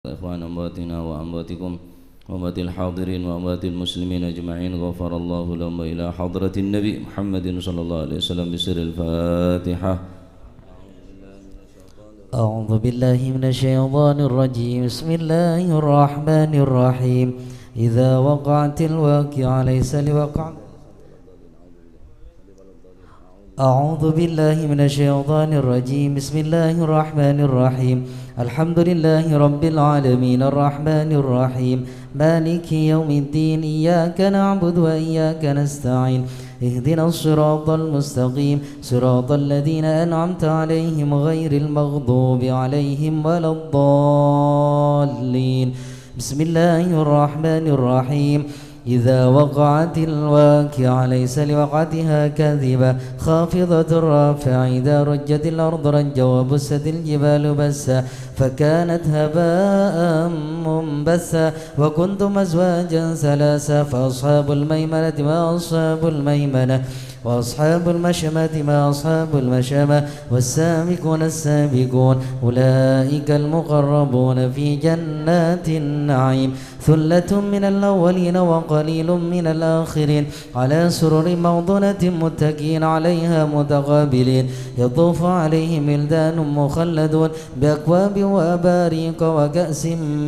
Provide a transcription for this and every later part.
إخوان أمواتنا وأمواتكم وأموات الحاضرين وأموات المسلمين أجمعين غفر الله لهم إلى حضرة النبي محمد صلى الله عليه وسلم بسر الفاتحة. أعوذ بالله من الشيطان الرجيم. بسم الله الرحمن الرحيم. إذا وقعت الواقعة ليس لوقع. أعوذ بالله من الشيطان الرجيم. بسم الله الرحمن الرحيم. الحمد لله رب العالمين الرحمن الرحيم مالك يوم الدين. إياك نعبد وإياك نستعين. اهدنا الصراط المستقيم صراط الذين أنعمت عليهم غير المغضوب عليهم ولا الضالين. بسم الله الرحمن الرحيم. إذا وقعت الواقعة ليس لوقعتها كاذبة خافضة رافعة. إذا رجت الأرض رجا وبست الجبال بسا فكانت هباء منبثا وكنتم أزواجا ثلاثا فأصحاب الميمنة ما أصحاب الميمنة وأصحاب المشأمة ما أصحاب المشأمة والسابقون السابقون أولئك المقربون في جنات النعيم. ثلة من الأولين وقليل من الآخرين على سرر موضونة متكئين عليها متقابلين يطوف عليهم ولدان مخلدون بأكواب وأباريق وكأس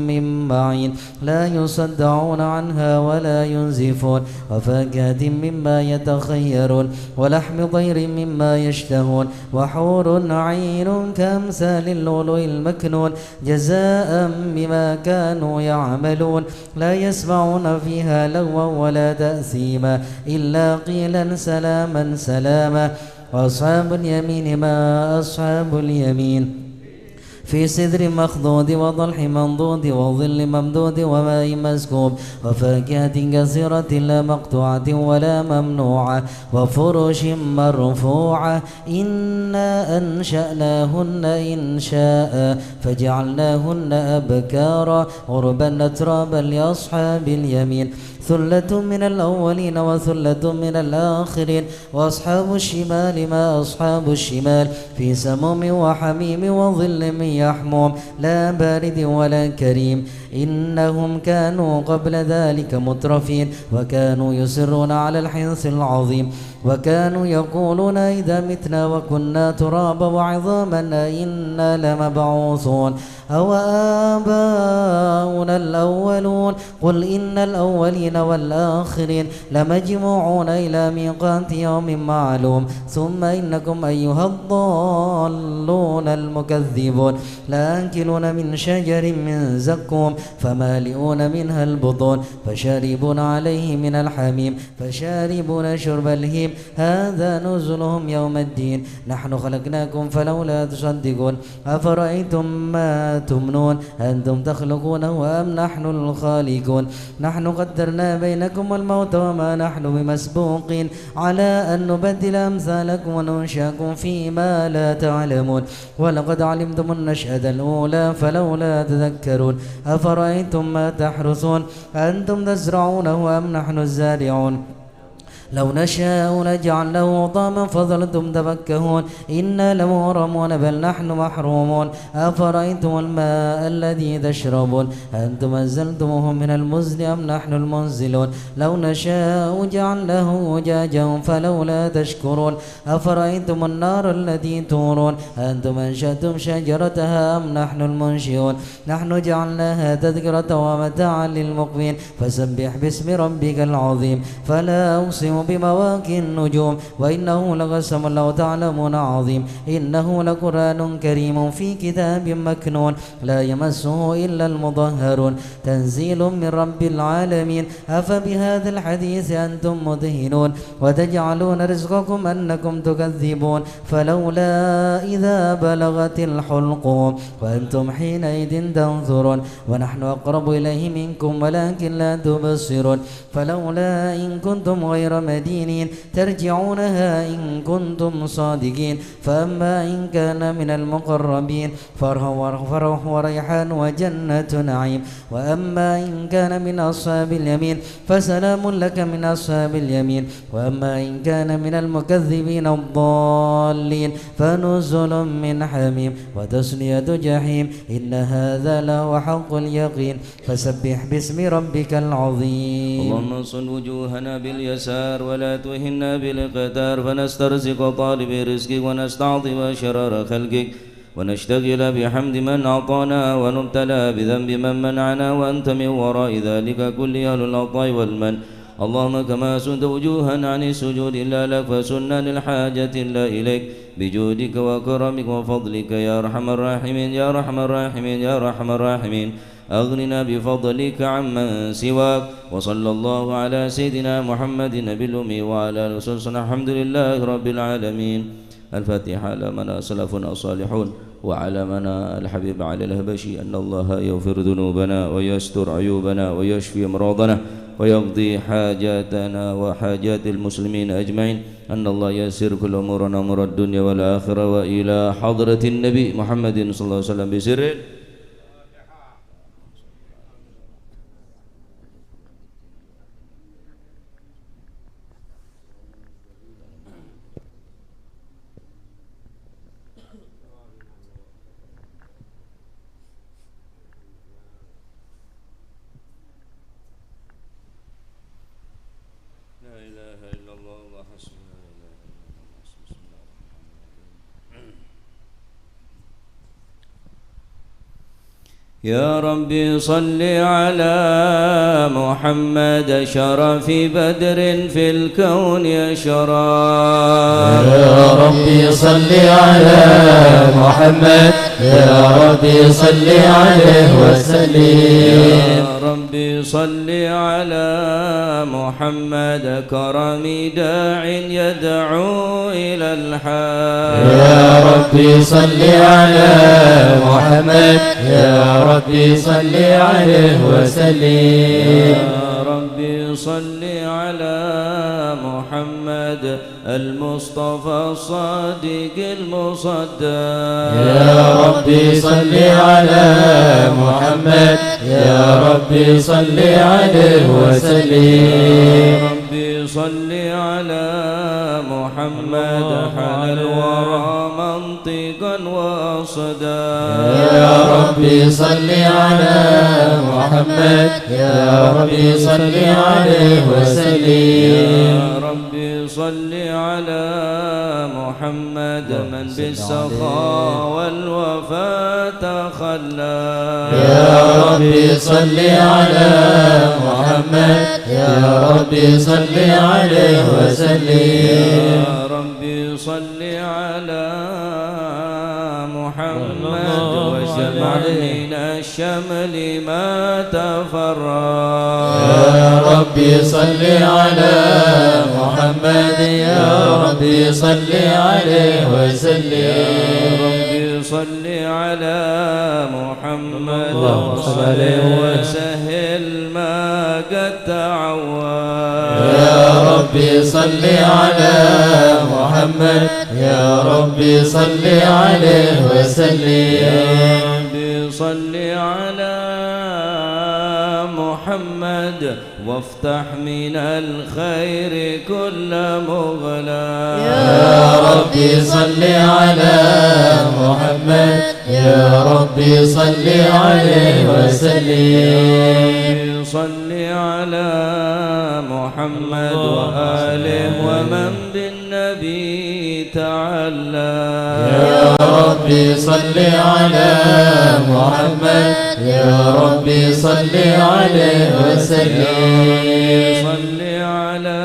من معين لا يصدعون عنها ولا ينزفون وفاكهة مما يتخيرون ولحم طير مما يشتهون وحور عين كأمثال اللؤلؤ المكنون جزاء بما كانوا يعملون لا يسمعون فيها لغوا ولا تأثيما إلا قيلا سلاما سلاما. وأصحاب اليمين ما أصحاب اليمين في سدر مخضود وضلح منضود وظل ممدود وماء مسكوب وفاكهة كثيرة لا مقطوعة ولا ممنوعة وفرش مرفوعة. إنا أنشأناهن إنشاء فجعلناهن أبكارا عربا أترابا لأصحاب اليمين. ثلة من الأولين وثلة من الآخرين. وأصحاب الشمال ما أصحاب الشمال في سموم وحميم وظل من يحموم لا بارد ولا كريم. إنهم كانوا قبل ذلك مترفين وكانوا يصرون على الحنث العظيم وكانوا يقولون إذا متنا وكنا ترابا وعظاما إنا لمبعوثون أو آباؤنا الأولون. قل إن الأولين والآخرين لمجموعون إلى ميقات يوم معلوم ثم إنكم أيها الضالون المكذبون لآكلون من شجر من زقوم فمالئون منها البطون فشاربون عليه من الحميم فشاربون شرب الهيم هذا نزلهم يوم الدين. نحن خلقناكم فلولا تصدقون. أفرأيتم ما تمنون أنتم تخلقونه أم نحن الخالقون. نحن قدرنا بينكم الموت وما نحن بمسبوقين على أن نبدل أمثالكم وننشأكم فيما لا تعلمون. ولقد علمتم النشأة الأولى فلولا تذكرون. أفرأيتم ما تحرثون أنتم تزرعونه أم نحن الزارعون. لو نشاء لجعلناه طاما فظلتم تفكهون. إنا لمغرمون بل نحن محرومون. أفرأيتم الماء الذي تشربون أنتم أنزلتموه من المزن أم نحن المنزلون. لو نشاء جعلناه أجاجا فلولا تشكرون. أفرأيتم النار التي تورون أنتم أنشأتم شجرتها أم نحن المنشئون. نحن جعلناها تذكرة ومتاعا للمقوين فسبح باسم ربك العظيم. فلا أقسم بمواقع النجوم وإنه لقسم لو تعلمون عظيم. إنه لقرآن كريم في كتاب مكنون لا يمسه إلا المطهرون تنزيل من رب العالمين. أفبهذا الحديث أنتم مدهنون وتجعلون رزقكم أنكم تكذبون. فلولا إذا بلغت الحلقوم وأنتم حينئذ تنظرون ونحن أقرب إليه منكم ولكن لا تبصرون. فلولا إن كنتم غير مدينين ترجعونها إن كنتم صادقين. فأما إن كان من المقربين فروح وريحان وجنة نعيم. وأما إن كان من أصحاب اليمين فسلام لك من أصحاب اليمين. وأما إن كان من المكذبين الضالين فنزل من حميم وتصلية جحيم. إن هذا لهو حق اليقين. فسبح باسم ربك العظيم. اللهم انصر وجوهنا باليسار ولا تهنا بالاقتدار فنسترزق طالب رزقك ونستعظم شرار خلقك ونشتغل بحمد من أعطانا ونبتلى بذنب من منعنا وأنت من وراء ذلك كل أهل العطاء والمن. اللهم كما سنت وجوها عن السجود إلا لك فسنا للحاجة إلا إليك بجودك وكرمك وفضلك يا أرحم الراحمين يا أرحم الراحمين يا أرحم الراحمين. أغننا بفضلك عمن سواك. وصلى الله على سيدنا محمد نبي الأمي وعلى آله وصحبه. الحمد لله رب العالمين. الفاتحة لمنا سلفنا الصالحون وعلى منا الحبيب علي الهبشي أن الله يغفر ذنوبنا ويستر عيوبنا ويشفي أمراضنا ويقضي حاجاتنا وحاجات المسلمين أجمعين. أن الله يسر كل أمورنا أمور الدنيا والآخرة وإلى حضرة النبي محمد صلى الله عليه وسلم بسر. يا ربي صل على محمد شرف بدر في الكون يا شرف. يا ربي صل على محمد يا ربي صل عليه وسلم. يا ربي صل على محمد كرم داع يدعو إلى الحق. يا ربي صل على محمد يا ربي صل عليه وسلم. يا ربي صل على محمد المصطفى الصادق المصدق. يا ربي صل على محمد يا ربي صل عليه وسلم. يا ربي صل على محمد حل الورى منطقا وصدا. يا ربي صل على محمد يا ربي صل عليه وسلم. يا ربي صل على محمد من بالسخاء والوفاء تخلى. يا ربي صل على محمد يا ربي صل عليه وسلم. يا ربي صل على محمد وجمع من الشمل ما تفرق. يا ربي صل على محمد يا ربي صل عليه وسلم. يا ربي صل على محمد وسهل ما قد تعود. يا ربي صل على محمد يا ربي صل عليه وسلم. يا ربي صل على محمد وافتح من الخير كل مغلق. يا ربي صل على محمد يا ربي صل عليه وسلم. صل على محمد وآله ومن بالنبي تعلى. يا ربي صل على محمد يا ربي صل عليه وسلم. صل على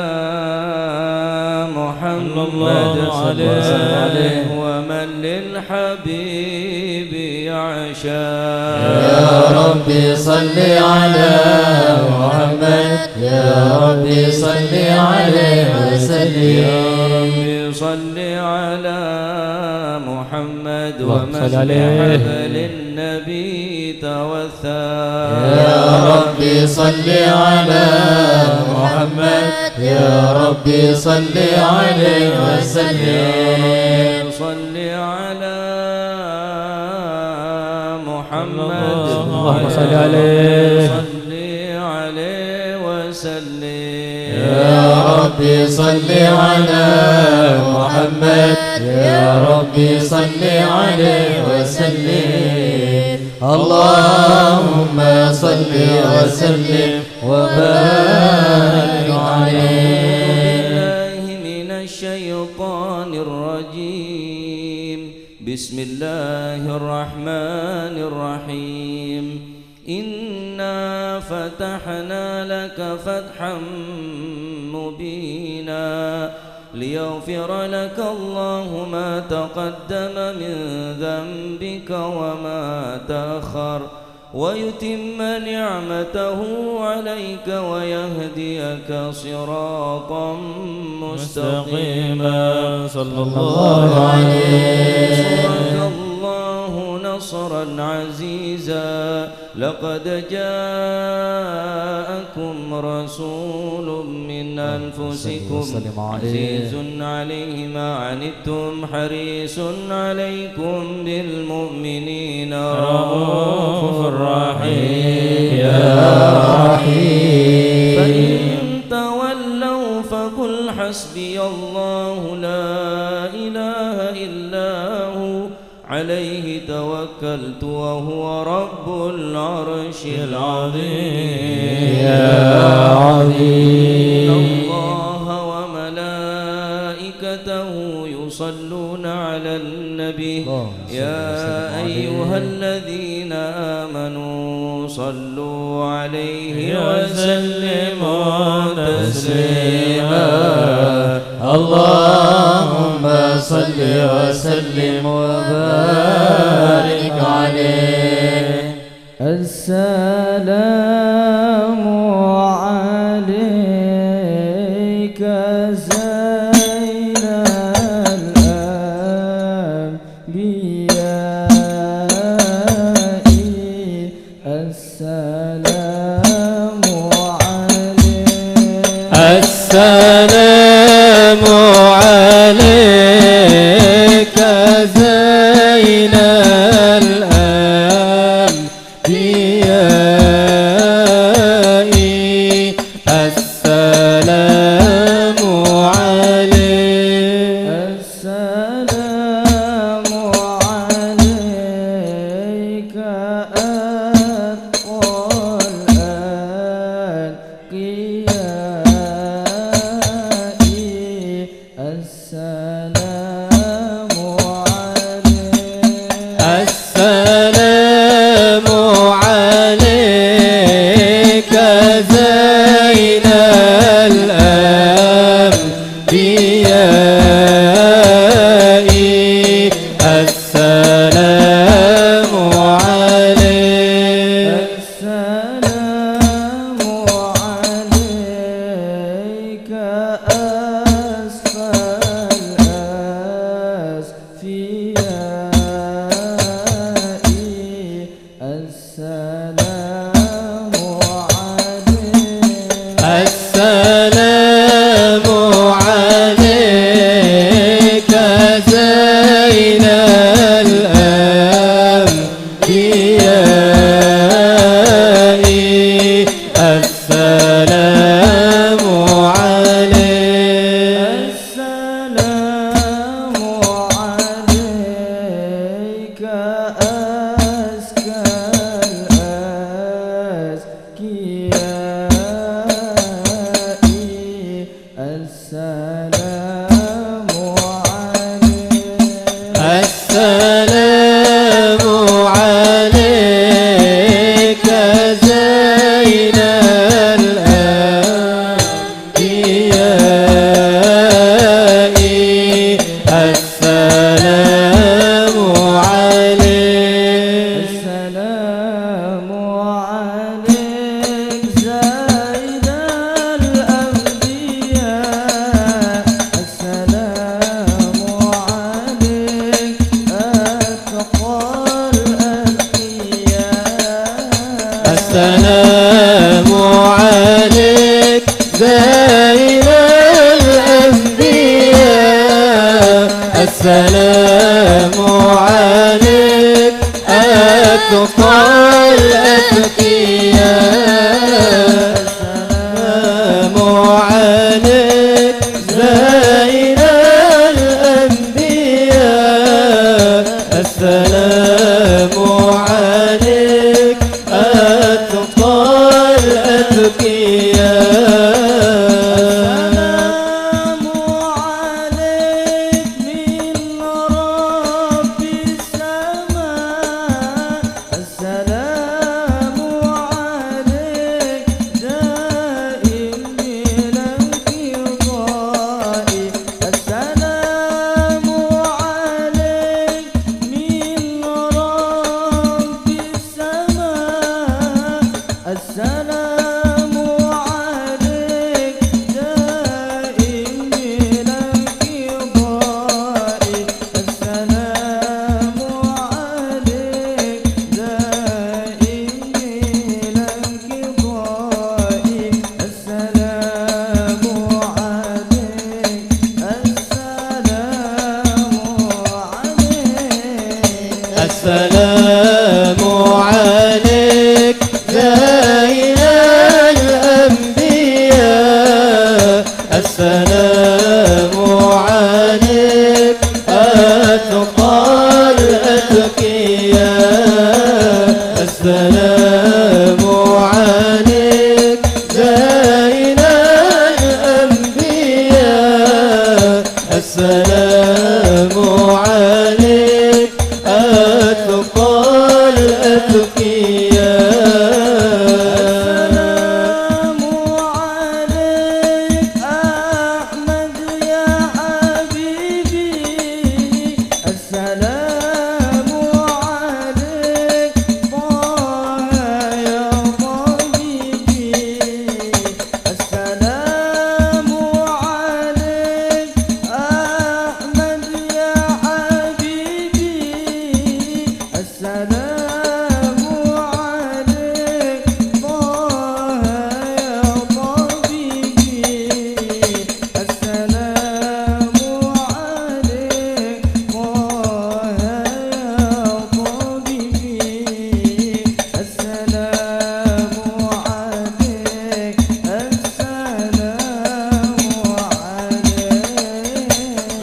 محمد وآله ومن للحبيب يعشى. يا ربي صل على محمد يا ربي صل عليه وسلم. يا ربي صل على محمد ومن بحبل النبي توثى يا ربي صل على محمد يا ربي صل عليه وسلم صل على محمد اللهم صل عليه صل عليه وسلم يا ربي صل على محمد يا ربي صل عليه وسلم اللهم صل وسلم وبارك عليه من الشيطان الرجيم بسم الله الرحمن الرحيم إنا فتحنا لك فتحا مبينا ليغفر لك الله ما تقدم من ذنبك وما تأخر ويتم نعمته عليك ويهديك صراطا مستقيما صلى الله عليه وسلم الله نصرا عزيزا لقد جاءكم رسول من أنفسكم عزيز عليه ما عنتم حريص عليكم بالمؤمنين رؤوف رحيم يا رحيم فإن تولوا فقل حسبي الله لا إله إلا هو عليه توكلت وهو رب العرش العظيم يا عظيم الله وملائكته يصلون على النبي يا أيها الذين آمنوا صلوا عليه وسلموا تسليما اللهم صل وسلم وبارك عليه السلام عليك زين الأنبياء السلام عليك السلام عليك زين الأنبياء السلام عليك السلام عليك أتقى الأنبياء السلام عليك السلام عليك زين الأنبياء السلام عليك السلام عليك أسفى الأسفياء السلام عليك السلام عليك زين الأنبياء السلام عليك السلام عليك أزكى الأزكياء السلام عليك زين الأنبياء السلام عليك أتقى الأتقياء السلام عليك زين الأنبياء السلام عليك أتقى الأتقياء السلام عليك زين الأنبياء السلام عليك أتقى الأتقياء السلام عليك زين الأنبياء السلام عليك أتقى الأتقياء السلام عليك أحمد يا حبيبي السلام عليك طه يا طبيبي السلام عليك أحمد يا حبيبي السلام عليك طه يا طبيبي السلام عليك طه يا طبيبي السلام عليك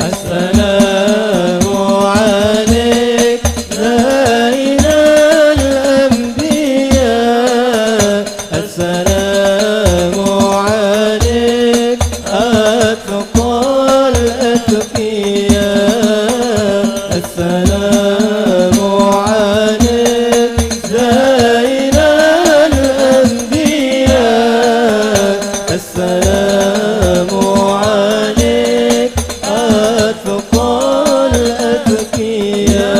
السلام عليك زين الأنبياء السلام عليك أتقى الأتقياء السلام عليك زين الأنبياء السلام عليك أتقى الأتقياء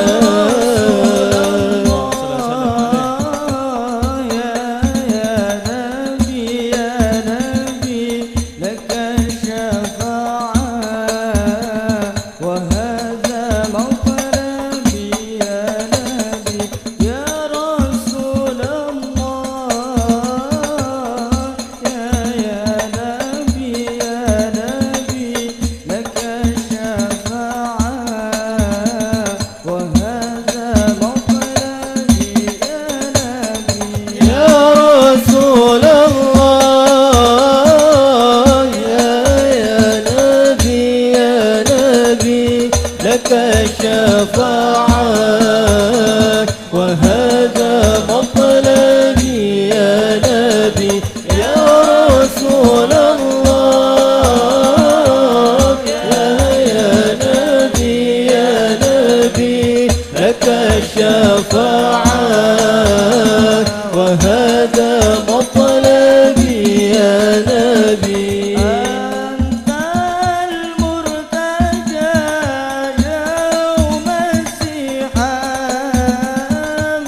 يا نبي لك الشفاعة وهذا مطلبي يا نبي يا رسول الله يا نبي لك الشفاعة وهذا مطلبي يا نبي يا رسول الله يا نبي لك الشفاعة وهذا مطلبي يا نبي يا رسول الله يا نبي لك الشفاعة وهذا مطلبي يا نبي أنت المرتجى يوم الزحام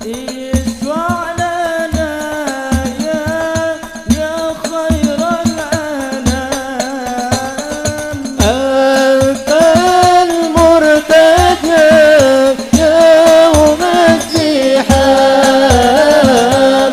اشفع لنا يا خير الأنام أنت المرتجى يوم الزحام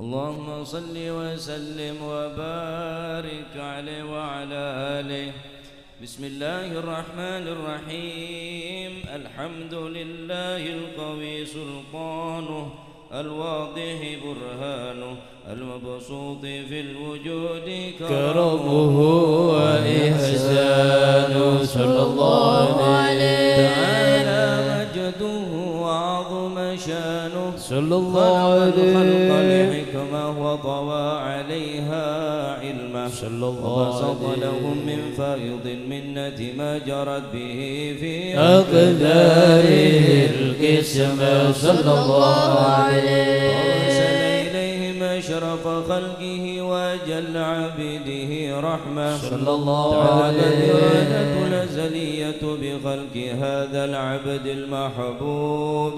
اللهم صل وسلم وبارك عليه وعلى آله. بسم الله الرحمن الرحيم. الحمد لله القوي سلطانه، الواضح برهانه، المبسوط في الوجود كرمه وإحسانه صلى الله عليه تعالى مجده وعظم شانه صلى الله عليه خلق الحكمة وطوى عليها علمه صلى الله وبسط عليه لهم من فيض المنة ما جرت به في أقداره القسمة صلى الله عليه وأرسل إليهم أشرف خلقه وأجل عبده رحمة صلى الله تعالى عليه الإرادة الأزلية بخلق هذا العبد المحبوب،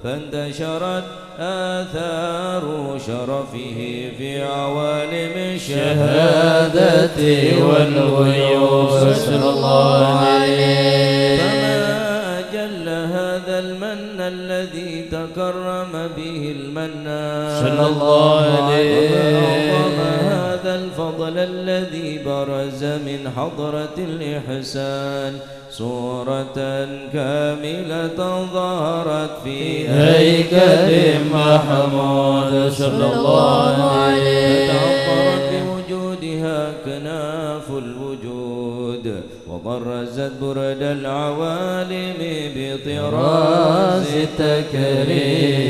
فانتشرت آثار شرفه في عوالم الشهادة والغيوب صلى الله عليه. فما أجل هذا المن الذي تكرم به المنان صلى الله عليه. وأعظم هذا الفضل الذي برز من حضرة الإحسان صورة كاملة ظهرت في هيكل محمود صلى الله عليه. فتعطرت بوجودها كناف الوجود، وبرزت برد العوالم بطراز التكريم.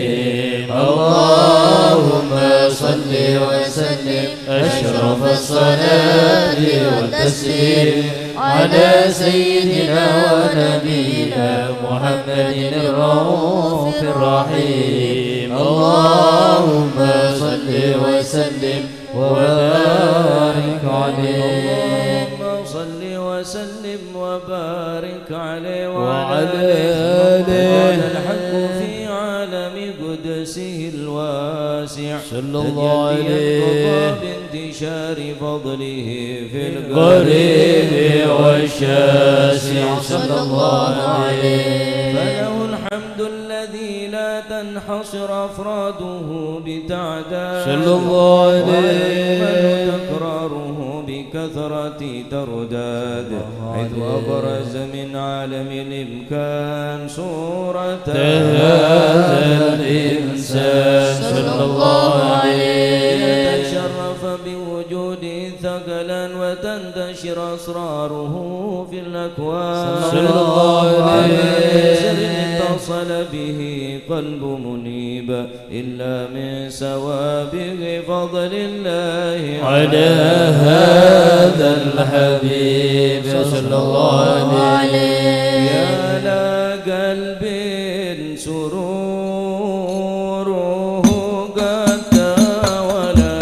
اللهم صل وسلم أشرف الصلاة والتسليم على سيدنا ونبينا محمد الرؤوف الرحيم. اللهم صل وسلم وبارك عليه. اللهم صل وسلم وبارك عليه وعلى آله. آله. الحق في عالم قدسه الواسع صلى الله عليه. بانتشار فضله في القريب والشاسع صلى الله عليه. فله الحمد الذي لا تنحصر أفراده بتعداد صلى الله عليه. ويكمل تكراره بكثرة ترداد، حيث أبرز من عالم الإمكان صورة هذا الإنسان صلى الله عليه. يتشرف بوجوده ثقلا وتنتشر أسراره في الأكوان صلى الله عليه. سر اتصل به قلب منيب إلا من سوابغ فضل الله على هذا الحبيب صلى الله عليه. يا لا قلب سروره قد تولى،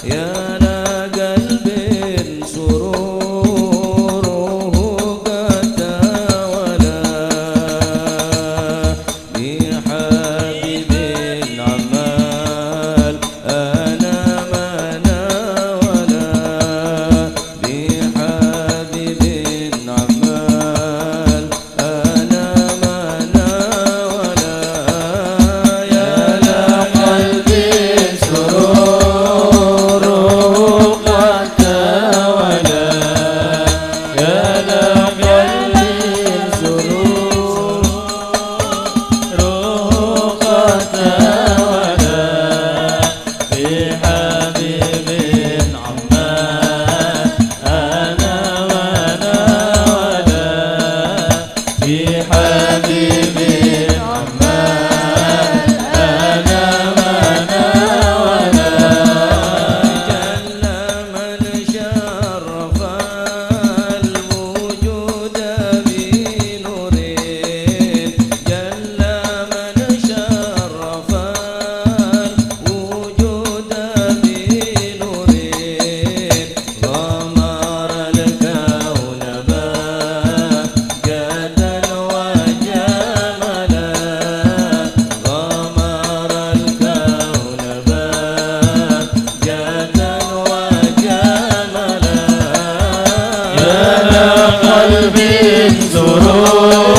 يا لا قلب سروره قد تولى بحبيب عمال أنا ما ناولا، بحبيب عمال أنا ما ناولا. يا لا قلبي سروره قد تولى، يا لا قلبي سروره قد تولى بحبيب عمان أنا وناولا، بحبيب عمان أنا وناولا. جل من شرف الوجود بنوره، جل من شرف الوجود بنوره، غمر الكون مجدا وجملا، غمر الكون مجدا وجملا. يا لا قلبي سروره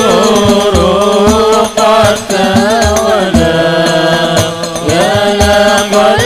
قد تولى، يا لا قلبي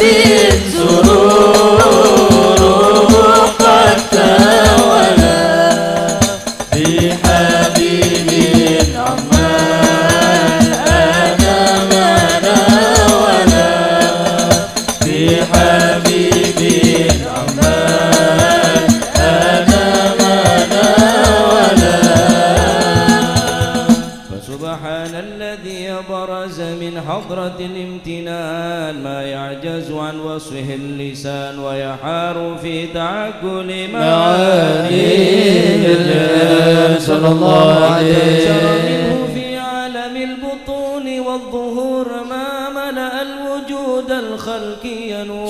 مولد سروره قد تولى بحبيب عمان أنا ما ناولا بحبيب عمان أنا ما ناولا. فسبحان الذي برز من حضرة الامتنان ما يعجز عن وصفه اللسان ويحار في تعقل معانيه صلى الله عليه وسلم. منه في عالم البطون والظهور ما ملأ الوجود الخلقي نور.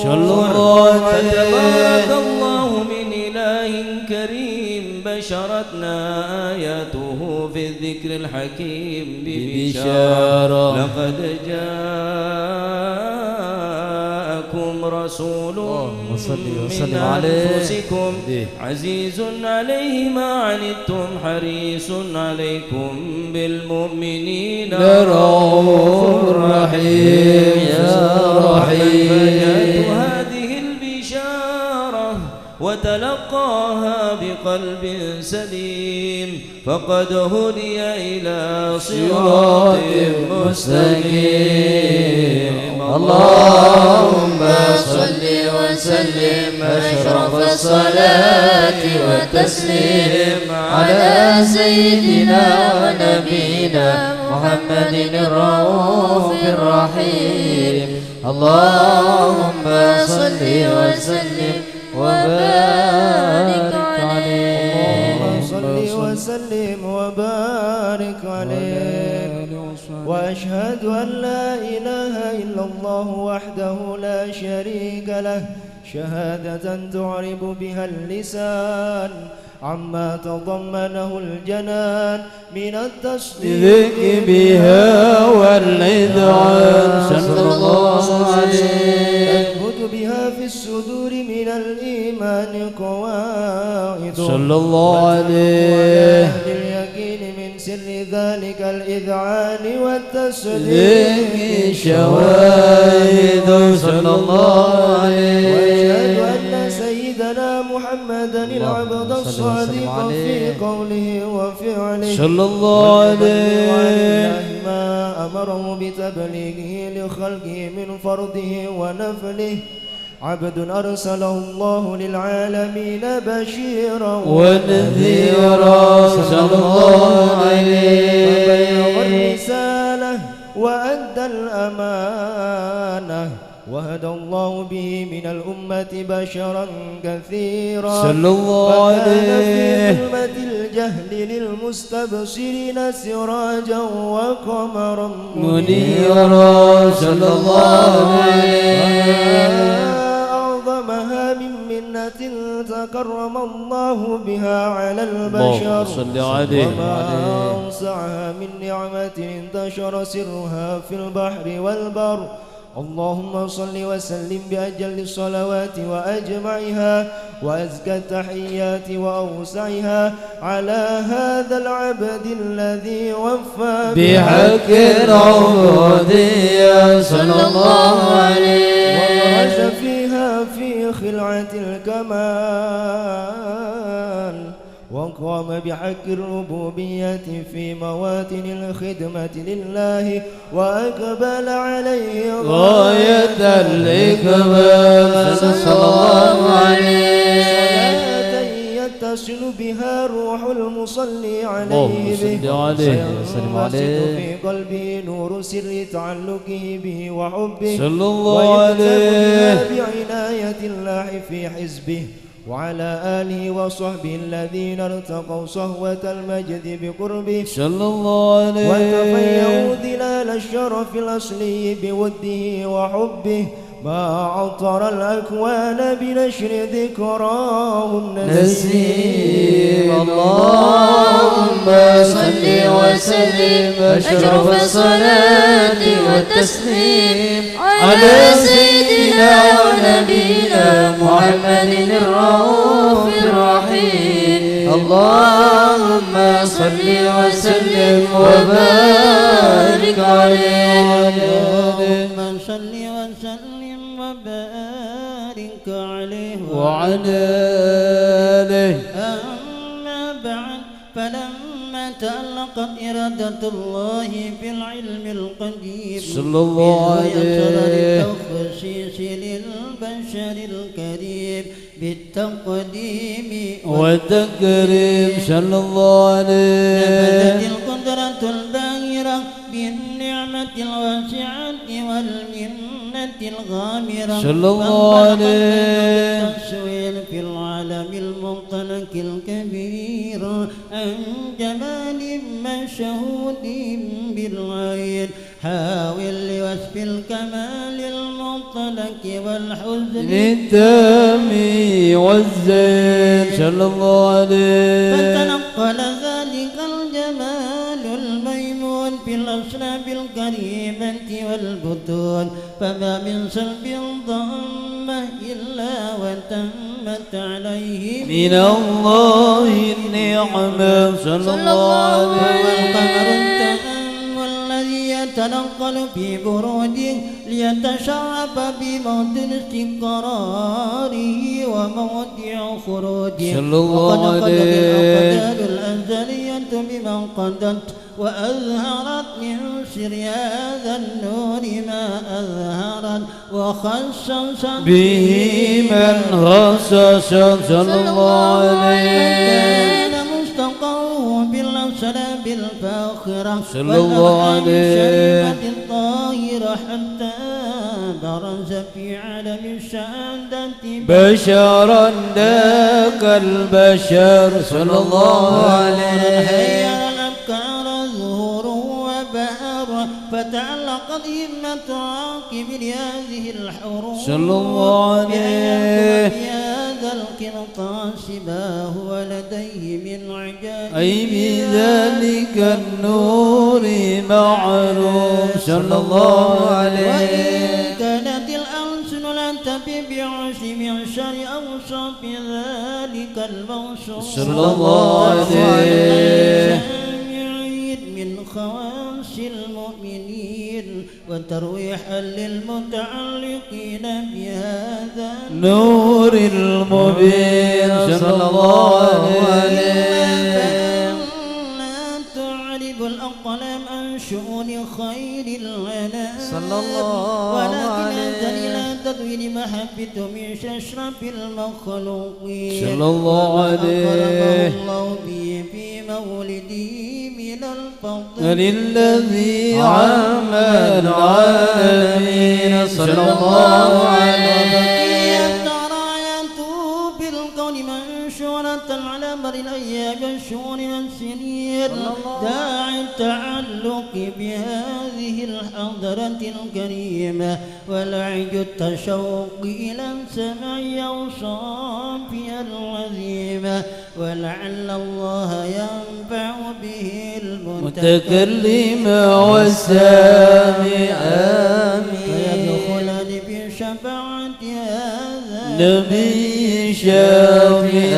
فتبارك الله من إله كريم بشرتنا آياته في الذكر الحكيم ببشارة. لقد جاءكم رسول من أنفسكم عزيز عليه ما عنتم حريص عليكم بالمؤمنين رؤوف رحيم يا رحيم. فجاءت هذه البشارة وتلقاها بقلب سليم فقد هدي إلى صراط مستقيم. اللهم صل وسلم أشرف الصلاة والتسليم على سيدنا ونبينا محمد الرؤوف الرحيم. اللهم صل وسلم وبارك عليه. صل وسلم وبارك عليه. وأشهد أن لا إله إلا الله وحده لا شريك له شهادة تعرب بها اللسان عما تضمنه الجنان من التصديق بها والإذعان صلى الله عليه. تثبت بها في الصدور من الإيمان قواعد صلى الله عليه. أهل اليقين من سر ذلك الإذعان والتصديق شواهد صلى الله عليه. وأشهد أن سيدنا محمدا العبد الصادق في قوله وفعله صلى الله عليه. ما أمره بتبليغه لخلقه من فرضه ونفله عبد أرسله الله للعالمين بشيرا ونذيرا صلى الله عليه. فبلغ الرسالة وأدى الأمانة وهدى الله به من الأمة بشرا كثيرا صلى الله عليه. فكان في ظلمة الجهل للمستبصرين سراجا وقمرا منيرا صلى الله عليه. أعظمها من منة تكرم الله بها على البشر صل عليه. وما أوسعها من نعمة انتشر سرها في البحر والبر. اللهم صل وسلم بأجل الصلوات وأجمعها وأزكى التحيات وأوسعها على هذا العبد الذي وفى بحق العبودية صلى الله عليه. وبرز فيها في خلعة الكمال وقام بحق الربوبية في مواتن الخدمة لله وأقبل عليه غاية الإقبال صلى الله عليه. صلاة يتصل بها روح المصلي عليه به سينبسط في قلبه نور سر تعلقه به وحبه صلى الله عليه. بعناية الله في حزبه وعلى آله وصحبه الذين ارتقوا صهوة المجد بقربه صلى الله عليه. وتفيأوا ظلال الشرف الأصلي بوده وحبه ما عطر الأكوان بنشر ذكراه النسيم. اللهم صل وسلم أشرف الصلاة والتسليم على سيدنا ونبينا محمد الرؤوف الرحيم. اللهم صل وسلم وبارك عليه. اللهم صل وسلم وبارك عليه وعلى آله. أما بعد، فلما تألقت إرادة الله في العلم القديم صلى الله عليه للتخصيص للبشر الكريم بالتقديم والتكريم صلى الله عليه. نفذت القدرة الباهرة بالنعمة الواسعة والمنة الغامرة صلى الله عليه. التصوير في العالم المطلق الكبير عن جمال مشهود بالعين، حاول لوصف الكمال المطلق والحزن التام والزين صلى الله عليه. فتنقل ذلك الجمال الميمون في الأصناف الكريمة والبطون، فما من سلب ضمه إلا وتمت عليه من الله النعمة صلى الله عليه. والقمر التأمل الذي يتنقل في بروده ليتشرف بموطن استقراره وموضع خروجه، صلى الله وقد قدت عليه. الأقدار الأزلية بمن قدت وأظهرت من سر هذا النور ما أظهرت وخصصت به من خصص صلى الله عليه. كان مستقره بالأسراب الفاخرة صلى الله عليه. الشريفة الطاهرة حتى برز في عالم الشهادة بشرا ذاك البشر صلى الله عليه. هيا الأبكار ظهور وبهر، فتعلقت همة عاقب لهذه الحروب صلى الله عليه. بهذا القرطاس ما هو لديه من عجائب أي بذلك النور معروف صلى الله عليه. وإن كانت الألسن لا تبي بعشر معشر أوصاف ذلك الموصوف صلى الله عليه. من خواص المؤمنين وترويحا للمتعلقين بهذا نور المبين صلى الله عليه. لا تعرب الأقلام عن شؤون خير الأنام صلى الله ولكن عليه. أنزل إلى تدوين محبة من أشرف المخلوقين صلى الله عليه. وأكرمه الله به في مولده من الفضل للذي عم العالمين صلى الله عليه. بالكون منشورة على مر الأيام والشهور والسنين، داعي التعلق بهذه الحضرة الكريمة والعج التشوق إلى سمع أوصافها العظيمة، ولعل الله ينفع به المتكلم والسامع آمين. فيدخلن بشفاعة هذا نبي شافع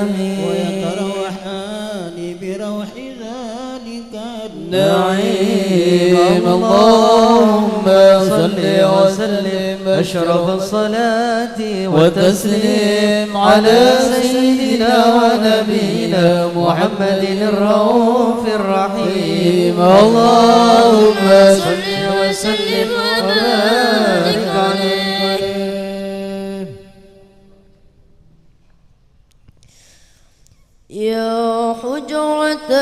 آمين. ويتروحان بروح ذلك النعيم. اللهم صل وسلم أشرف الصلاة والتسليم على سيدنا ونبينا محمد الرؤوف الرحيم. اللهم صل وسلم وبارك عليه. يا حجرة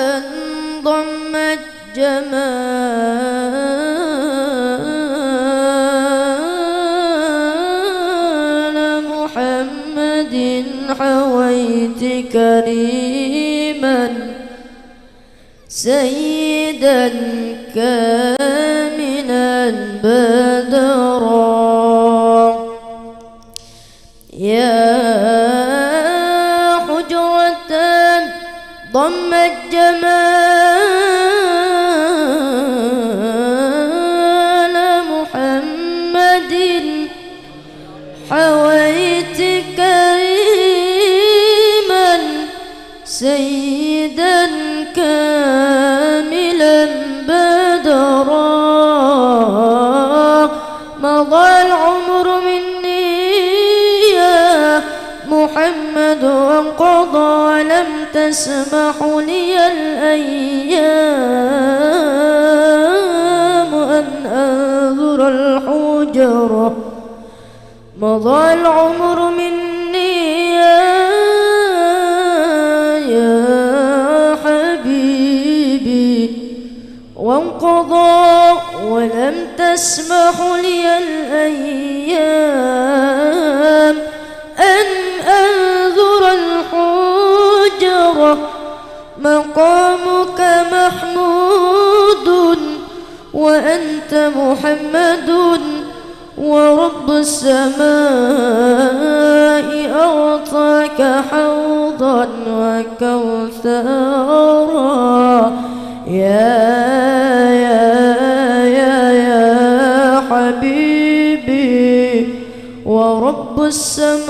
ضمت جمال محمد، حويت كريما سيدا كاملا بدرا. يا حجرة ضمت جمال محمد، حويت كريما سيدا كاملا بدرا. تسمح لي الأيام أن أنظر الحجرة مضى العمر مني يا حبيبي وانقضى ولم تسمح لي الأيام أن أنظر الحجرة مقامك محمود وأنت محمد ورب السماء أعطاك حوضا وكوثرا يا حبيبي ورب السماء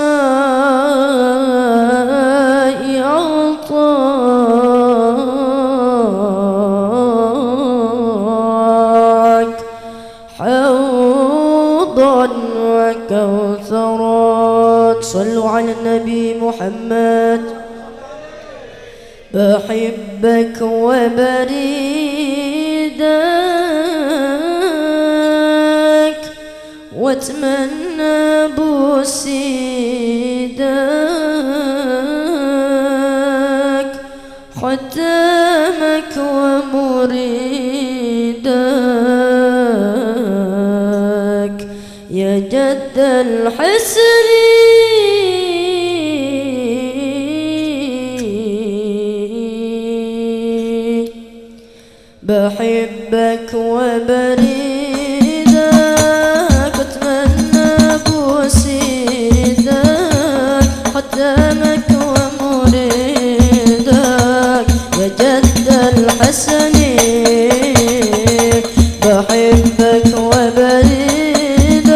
أعطاك حوضا وكوثرا. صلوا على النبي محمد. بحبك وبريدك واتمنى بوسيدك ختامك ومريدك يا جد الحسن بحبك وبريدك أتمنى بوسيدك ختامك ومريدك يا جد الحسن بحبك وبريدك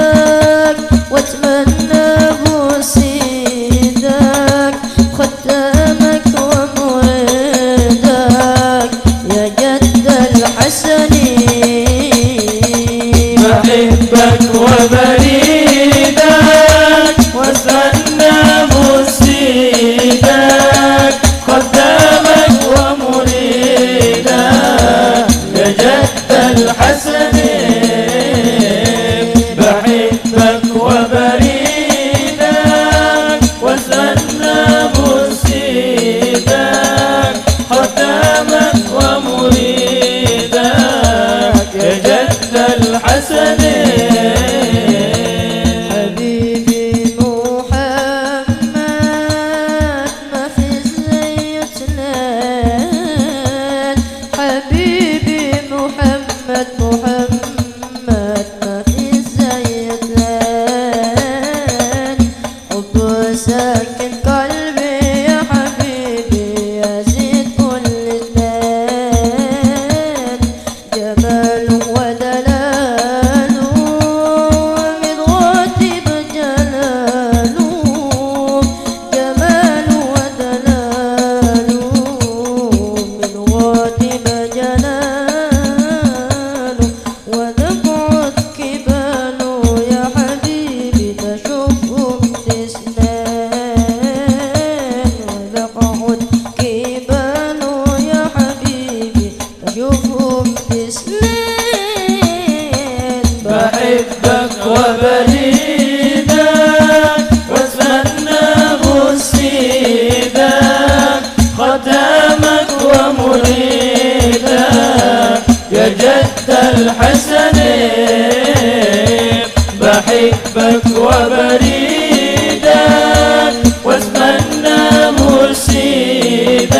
واتمنى بوسيدك ختامك ومريدك يا جد الحسن بحبك وبريدك واتمنى بوسيدك ختامك ومريدك يا جد الحسن بحبك وبريدك واتمنى بوسيدك ختامك ومريدك يا جد الحسن حبيبي محمد ما في زي اثنين حبيبي محمد ما في زي اثنين حبه ساكن قلبي يا حبيبي يزيد كل اثنين جماله ودلاله مضغوطي بجلاله جماله ودلاله مضغوطي بجلاله ونبعد كباله يا حبيبي تشوفهم تسنان ونبعد كباله يا حبيبي تشوفهم تسنان بحبك وبريدك واتمنى بوسيدك ختامك ومريدك يا جد الحسن بحبك وبريدك واتمنى بوسيدك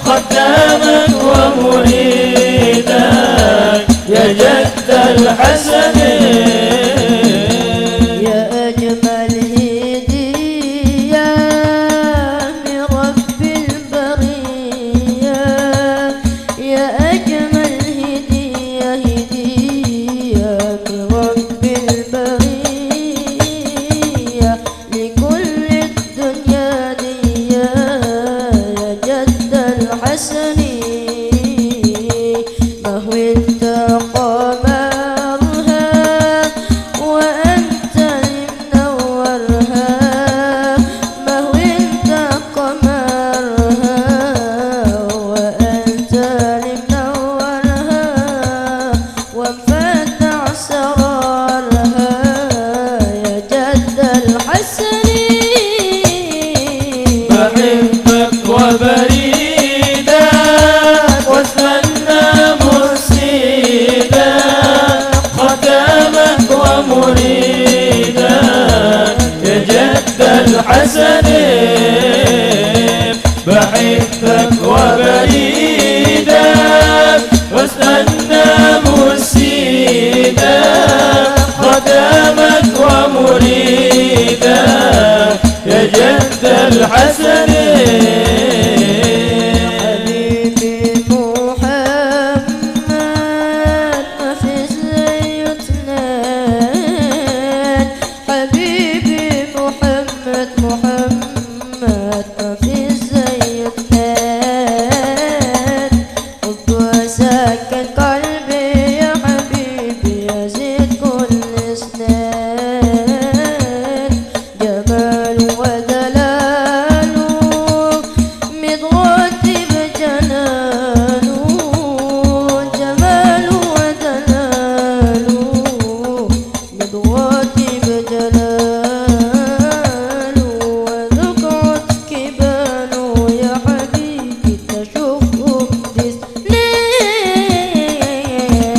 ختامك ومريدك يا جد الحسن يا أجمل هدية من رب البرية يا أجمل هدية من رب البرية لكل الدنيا دي يا جد الحسن ما هو انت قمرها الحسن بحبك وبريدك واستنى مسيدك خدامك ومريدك يا جد الحسن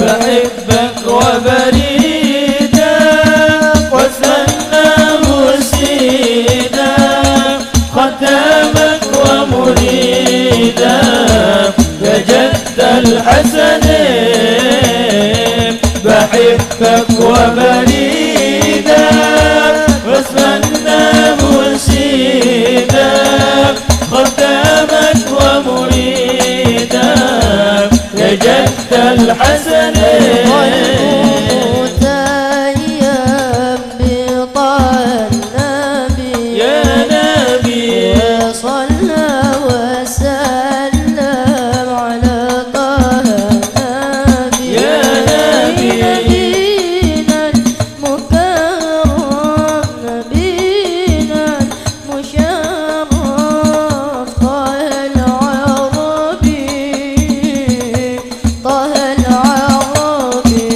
بحبك وبريدك واستنى مرشدك خدامك ومريدك يا جد الحسن بحبك وبريدك واستنى مرشدك خدامك ومريدك يا جد الحسن طه العربي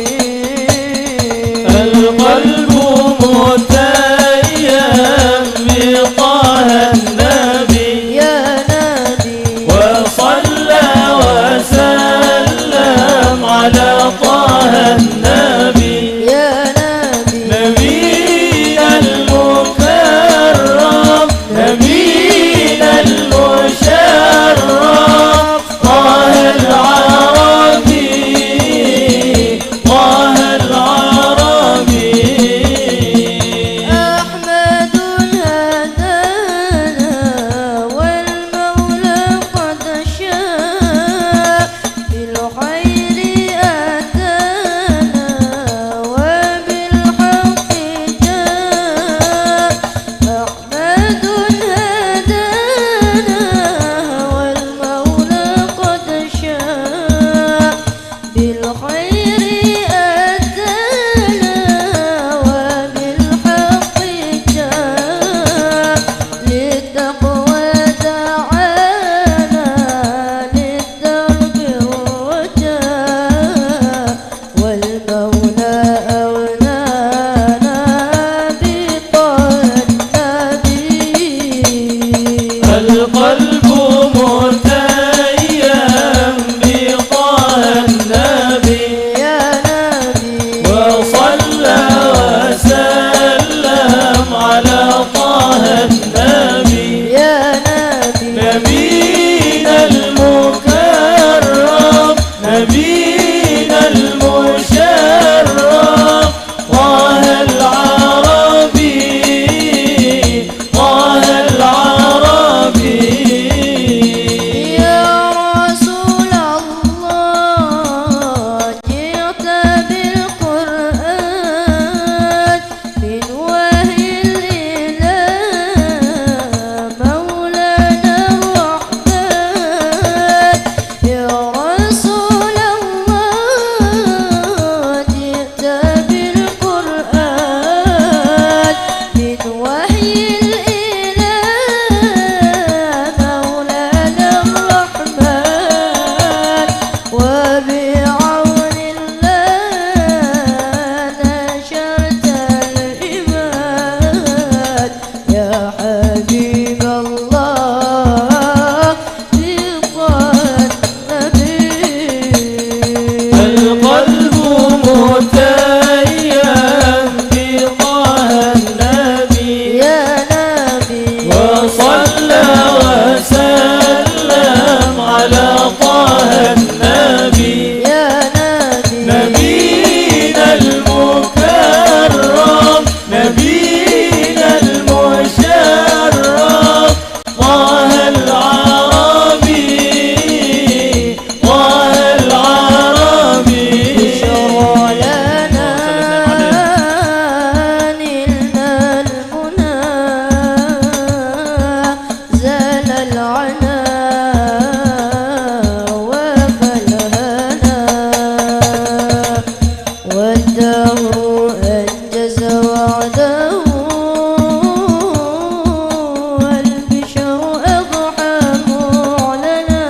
والدهر أنجز وعده والبشر أضحى معلنا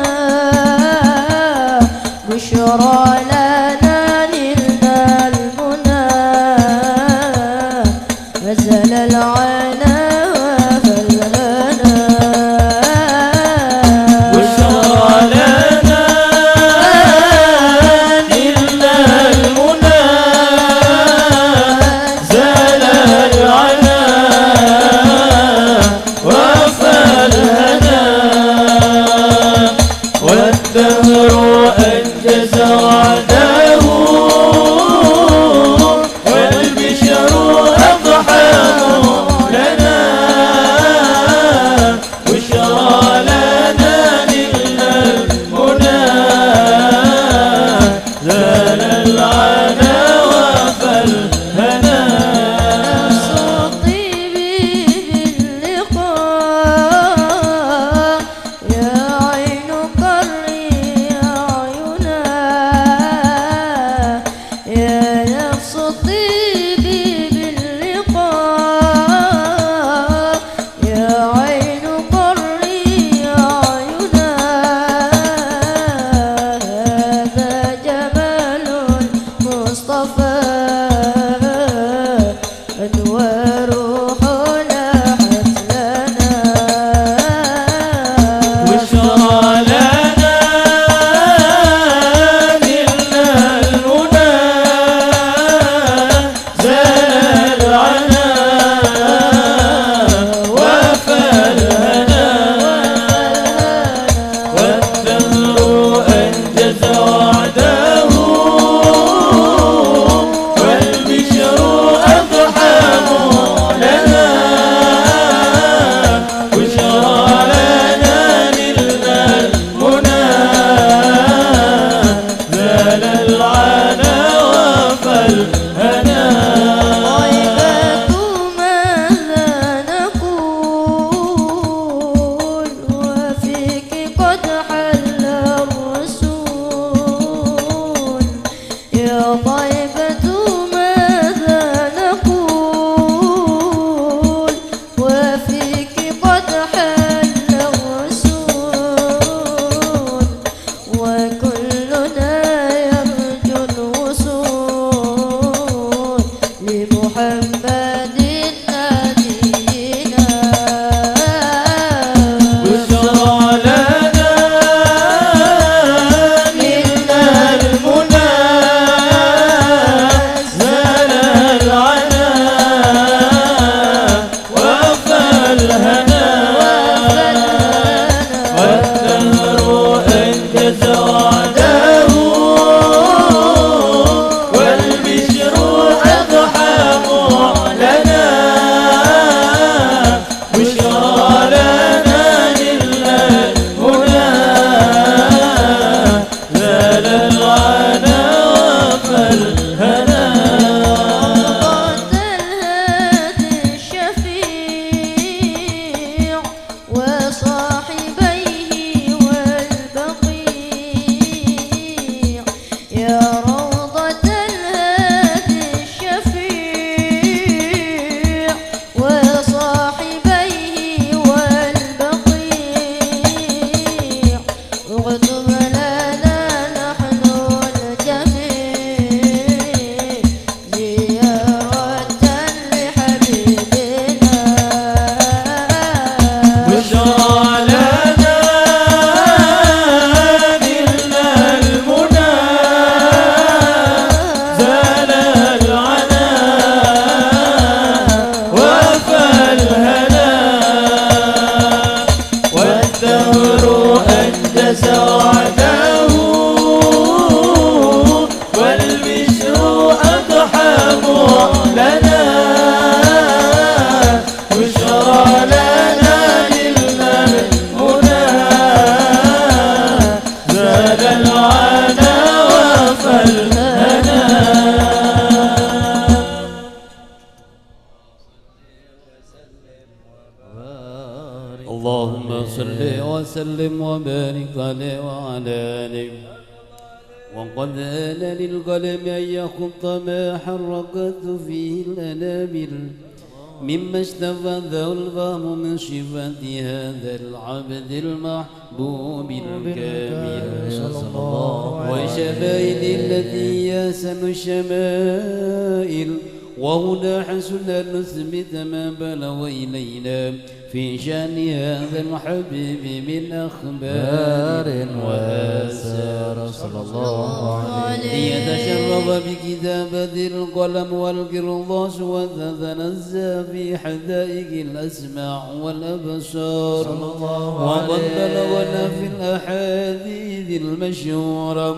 بشرى لنا نلنا المنى نزل العنا فالغنى بشرى لنا نلنا المنى زال العنا وفى الهنا والدهر أنجز وعده والبشر أضحى لنا بشرى لنا نلنا المنى زال العنا وفى الهنا نفس الطيب باللقاء يا عين قري أعينا يا نفس الطيب باللقاء يا عين قري أعينا هذا جمال المصطفى أنواره لاحت لنا بشرى لنا نلنا المنى زال العنا وفى الهنا والدهر أنجز وعده والبشر أضحى لنا بشرى لنا نلنا المنى زال العنا وفى الهنا طيبة ماذا نقول وفيك قد حل الرسول يا طيبة ماذا نقول وفيك قد حل الرسول وكلنا يرجو الوصول لمحمد نبينا بشرى لنا نلنا المنى زال العنا وفى الهنا والدهر أنجز وعده والبشر أضحى معلنا بشرى لنا نلنا المنى زال العنا وفى الهنا قد الهادي الشفيع وصاحبيه والبقيع يا روضة الهادي الشفيع وصاحبيه والبقيع اغتب لنا نحن الجميع زيارة لحبيبنا بشرى لنا نلنا المنى زال العنا وفى الهنا والدهر أنجز وعده والبشر أضحى لنا بشرى لنا نلنا المنى زال العنا وفى الهنا اللهم صل وسلم وبارك عليه وعلى آله وقد آن للقلم أن يخط ما حركت فيه الأنامل مما استفاده الفهم من صفات هذا العبد المحبوب الكامل وشمائل التي ياسن الشمائل. وهنا حسن أن نثبت ما بلغ إلينا في شأن هذا الحبيب من أخبار وآثار صلى الله عليه ليتشرف بكتابة القلم والقرطاس وتتنزه في حدائق الأسماع والأبصار. وقد بلغنا في الأحاديث المشهورة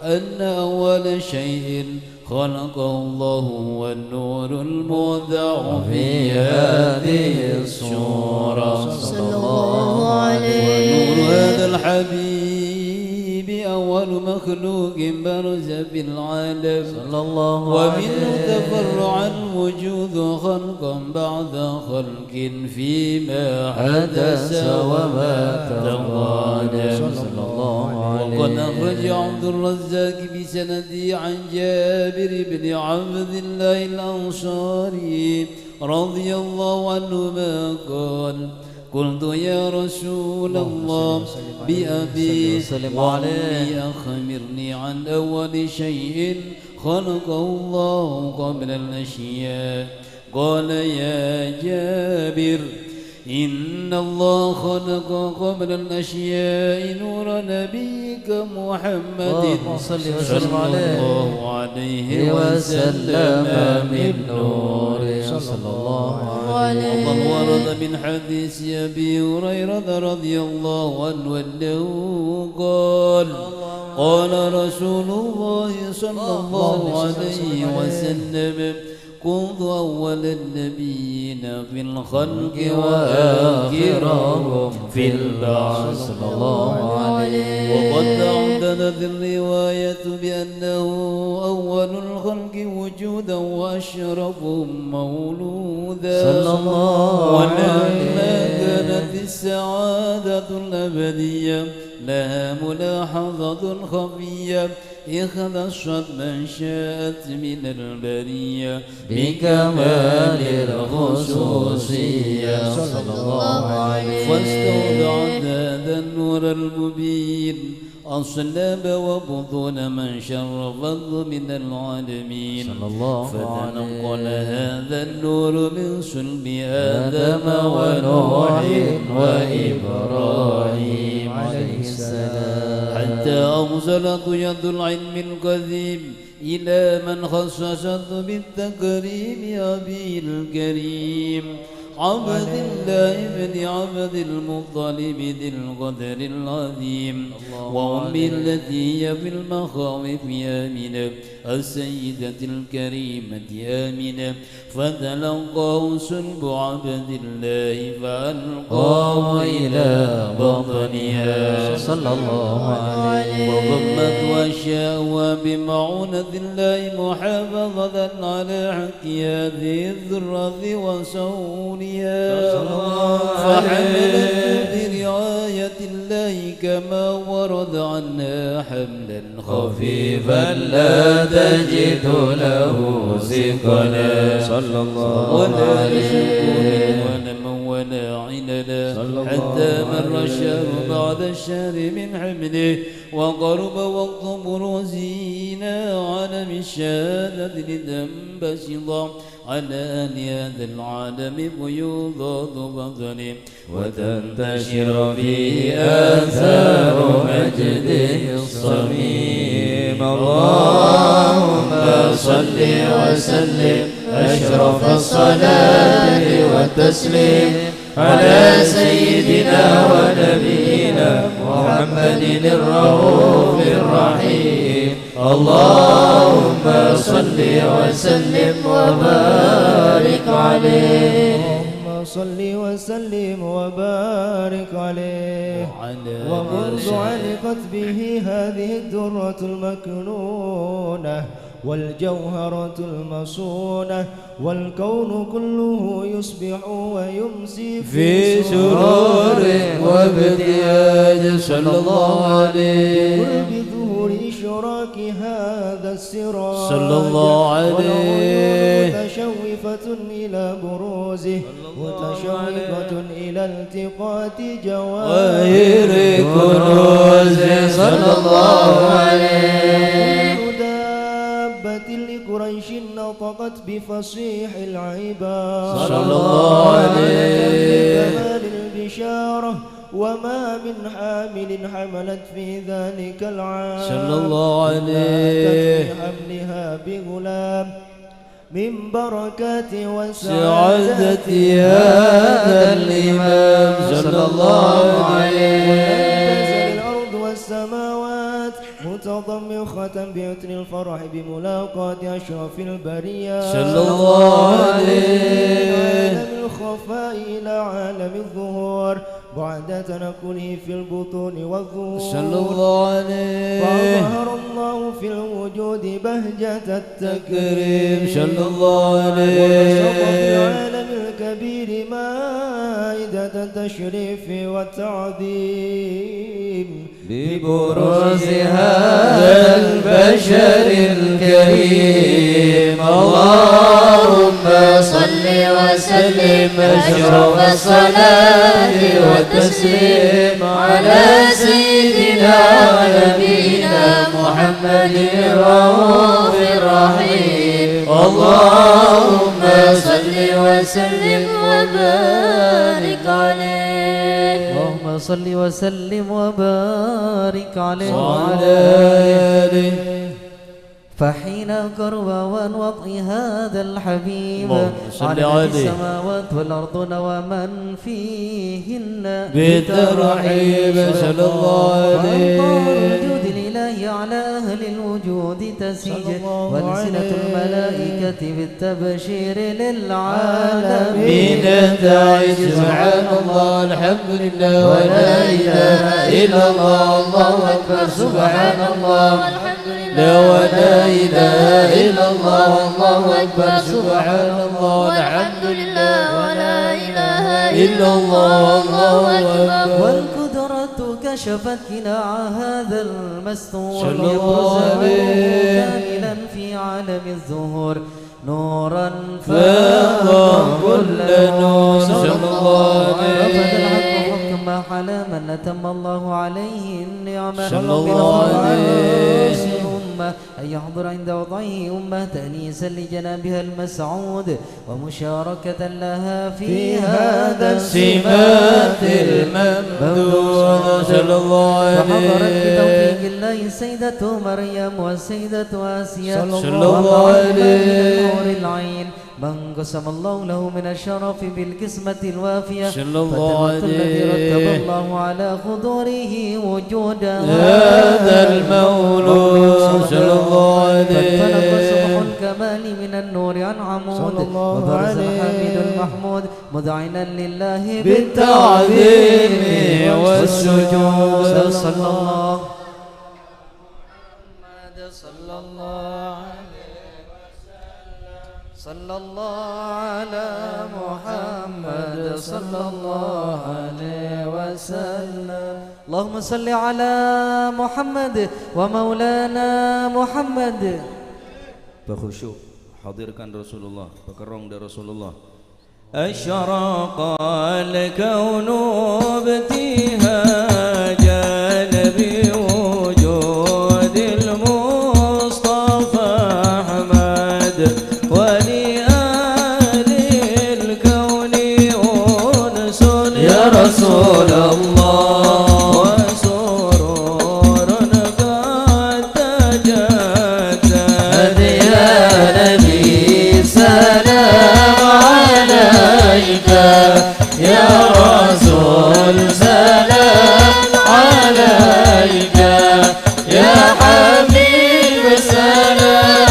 أن أول شيء خلقه الله والنور المودع في هذه السورة صلى الله عليه. ونور هذا الحبيب أول مخلوق برز في العالم صلى الله عليه. ومنه تفرع الوجود خلقا بعد خلق فيما حدث وما تقادم صلى الله عليه. وقد أخرج عبد الرزاق بسنده عن جابر بن عبد الله الأنصاري رضي الله عنهما قال: قلت يا رسول الله بأبي وأمي أخبرني عن أول شيء خلقه الله قبل الأشياء. قال: يا جابر إن الله خلق قبل الأشياء نور نبيك محمد صلى الله عليه وسلم من نور صلى الله عليه. وقد ورد من حديث أبي هريرة رضي الله عنه أنه قال: قال رسول الله صلى الله عليه وسلم: كنت أول النبيين في الخلق وآخرهم في البعث صلى الله عليه. وقد تعددت الرواية بأنه أول الخلق وجودا وأشرفهم مولودا صلى الله عليه. ولما كانت السعادة الأبدية لها ملاحظة خفية اختصت من شاءت من البرية بكمال الخصوصية صلى الله عليه. فاستودعت هذا النور المبين أصلاب وبطون من شرفت من العالمين صلى الله عليه. فتنقل هذا النور من صلب آدم ونوح وإبراهيم عليه السلام حتى أوصلت يد العلم القديم إلى من خصصت بالتكريم أبي الكريم عبد الله بن عبد المطلب ذي القدر العظيم وأمي التي هي في المخاوف آمنة السيدة الكريمة آمنة. فتلقاه صلب عبد الله فألقاه إلى بطنها صلى الله عليه. وضمت وأشياء بمعونة الله محافظة على حق هذه الذرة وصونها فحملت برعاية الله كما ورد عنها حملا خفيفا لا تجد له ثقلا صلى الله عليه. ونما ولا عللا حتى مر الشهر بعد الشهر من حمله وقرب وقت بروزنا عالم الشهادة لتنبسط على أهل هذا العالم فيوضاد بطنه وتنتشر فيه آثار مجده الصميم. اللهم صل وسلم أشرف الصلاة والتسليم على سيدنا ونبينا محمد الرؤوف الرحيم. اللهم صل وسلم وبارك عليه. اللهم صل وسلم وبارك عليه. ومنذ علقت به هذه الدرة المكنونة والجوهرة المصونة والكون كله يصبح ويمسي في سرور وابتهاج صلى الله عليه. بظهور إدراك هذا السراج صلى الله عليه متشوفة إلى بروزه متشوقة إلى التقاط جواهر كنوزه صلى الله عليه. كل دابة لقريش نطقت بفصيح العبارة صلى الله عليه. كمال البشارة وما من حامل حملت في ذلك العام صلى الله عليه. في حملها بغلام من بركات وسعادة هذا الإمام صلى الله عليه. تنزل الأرض والسماوات متضمخة بعطر الفرح بملاقاة أشرف البريات صلى الله عليه. عالم الخفاء إلى عالم الظهور بعد تنقله في البطون والظهور صلى الله عليه. فظهر الله في الوجود بهجة التكريم صلى الله عليه. وبسط في العالم الكبير مائدة التشريف والتعظيم ببروز هذا البشر الكريم. اللهم صل وسلم أشرف الصلاة والتسليم على سيدنا ونبينا محمد الرؤوف الرحيم. اللهم صل وسلم وبارك عليه. اللهم صل وسلم وبارك عليه وعلى آله. فحين قرب وان وطئ هذا الحبيب اللهم صل على عليه. السماوات والأرض ومن فيهن بالترحيب صلى الله عليه. الوجود الإلهي على أهل الوجود تسيج وألسنة الملائكة بالتبشير للعالمين تعيش سبحان الله الحمد لله ولا إله إلا الله الله أكبر سبحان الله والحمد لله ولا إله إلا الله والله أكبر سبحان الله والحمد لله ولا إله إلا الله والله أكبر. والقدرة كشفت كناع هذا المستور صلى الله عليه. كاملا في عالم الظهور نورا فاق كل نور صلى الله عليه. ما حلا من أتم الله عليه النعمة صلى الله عليه. أن يحضر عند وضعه أمة تأنيسا لجنابها المسعود ومشاركة لها في هذا السمات الممدود صلى الله عليه. فحضرت بتوفيق الله سيدة مريم والسيدة آسيا صلى الله عليه. نور العين من قسم الله له من الشرف بالقسمة الوافية صلى الله عليه. الذي رتب الله على خضوره وجودا هذا المولود صلى الله عليه. فانفلق صبح الكمال من النور عن عمود وبرز الحميد المحمود مذعنا لله بالتعظيم والسجود. صلى الله صلى الله على محمد صلى الله عليه وسلم. اللهم صل على محمد ومولانا محمد. Berkhusyuk hadirkan Rasulullah, berkerong dari Rasulullah. Asyraqa al-kaunu ibtihajan biwujudil Mustafa Ahmad wa li alil kauni unsun ya Rasulullah. يا رسول سلام عليك يا حبيب سلام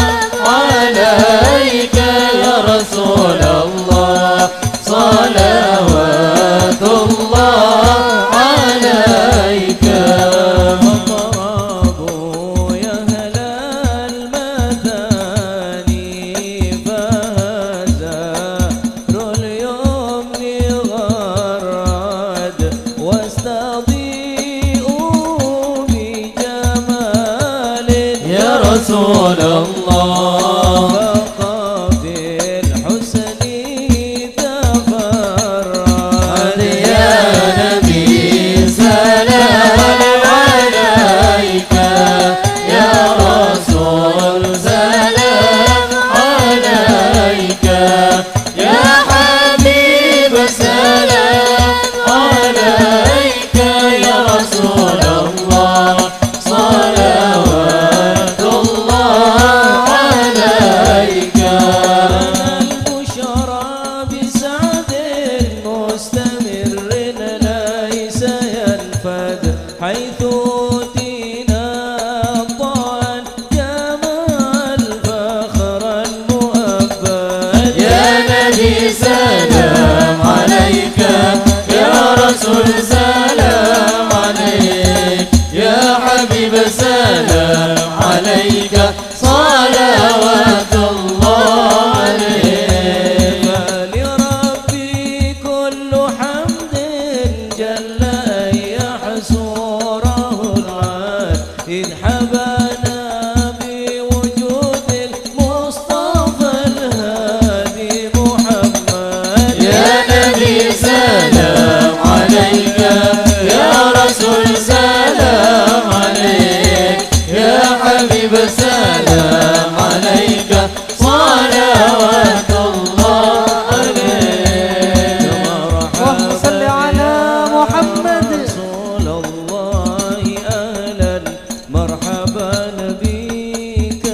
عليك يا رسول الله صلوات الله عليك. فاضربوا يا أهل المثاني فهزار اليمن غار رسول الله فقافي الحسن تفرد يا نبي سلام عليك يا رسول سلام عليك يا حبيب سلام عليك يا رسول الله صلوات الله عليك البشرى بسعد مستمر ليس ينفد حيث أوتينا الضال جمال فخرا مؤبد يا نبي سلام عليك يا رسول سلام عليك يا حبيب سلام عليك صلوات الله عليك لربي كل حمد جل أن يحصره العاد إذ حبانا بوجود المصطفى الهادي محمد يا نبي سلام عليك يا رسول سلام عليك يا حبيب سلام عليك صلوات الله عليك اللهم صل على محمد. رسول الله أهلا مرحبا بك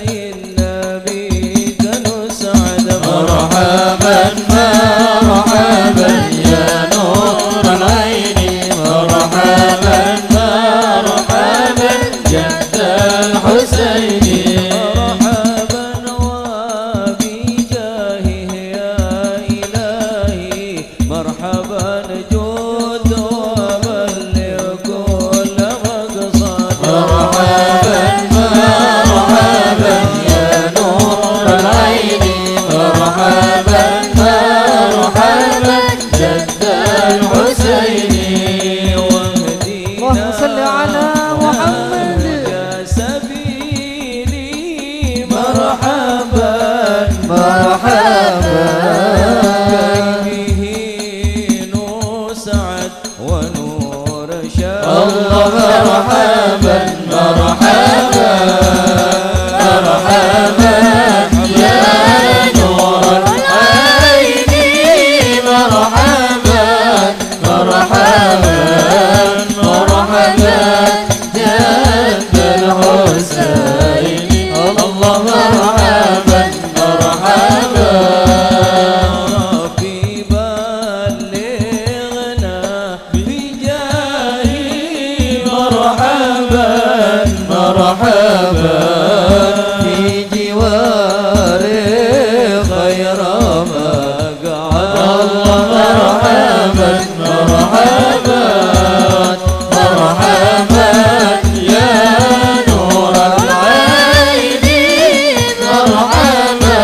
إن بك نسعد مرحبا مرحبا يا نور العين مرحبا مرحبا جد الحسين مرحبا وبجاهه يا إلهي مرحبا جود وبلغ كل مقصد مرحبا مرحبا يا نور العين مرحبا مرحبا جد الحسين اللهم صل على محمد. يا سبيلي مرحبا مرحبا به نسعد ونور شاد الله مرحبا مرحبا مرحبا يا نور العين مرحبا مرحبا مرحبا جد الحسين الله مرحبا مرحبا ربي بلغنا بجاهه مرحبا مرحبا في جوار خير مقعد الله مرحبا مرحبا مرحبا يا نور العين مرحبا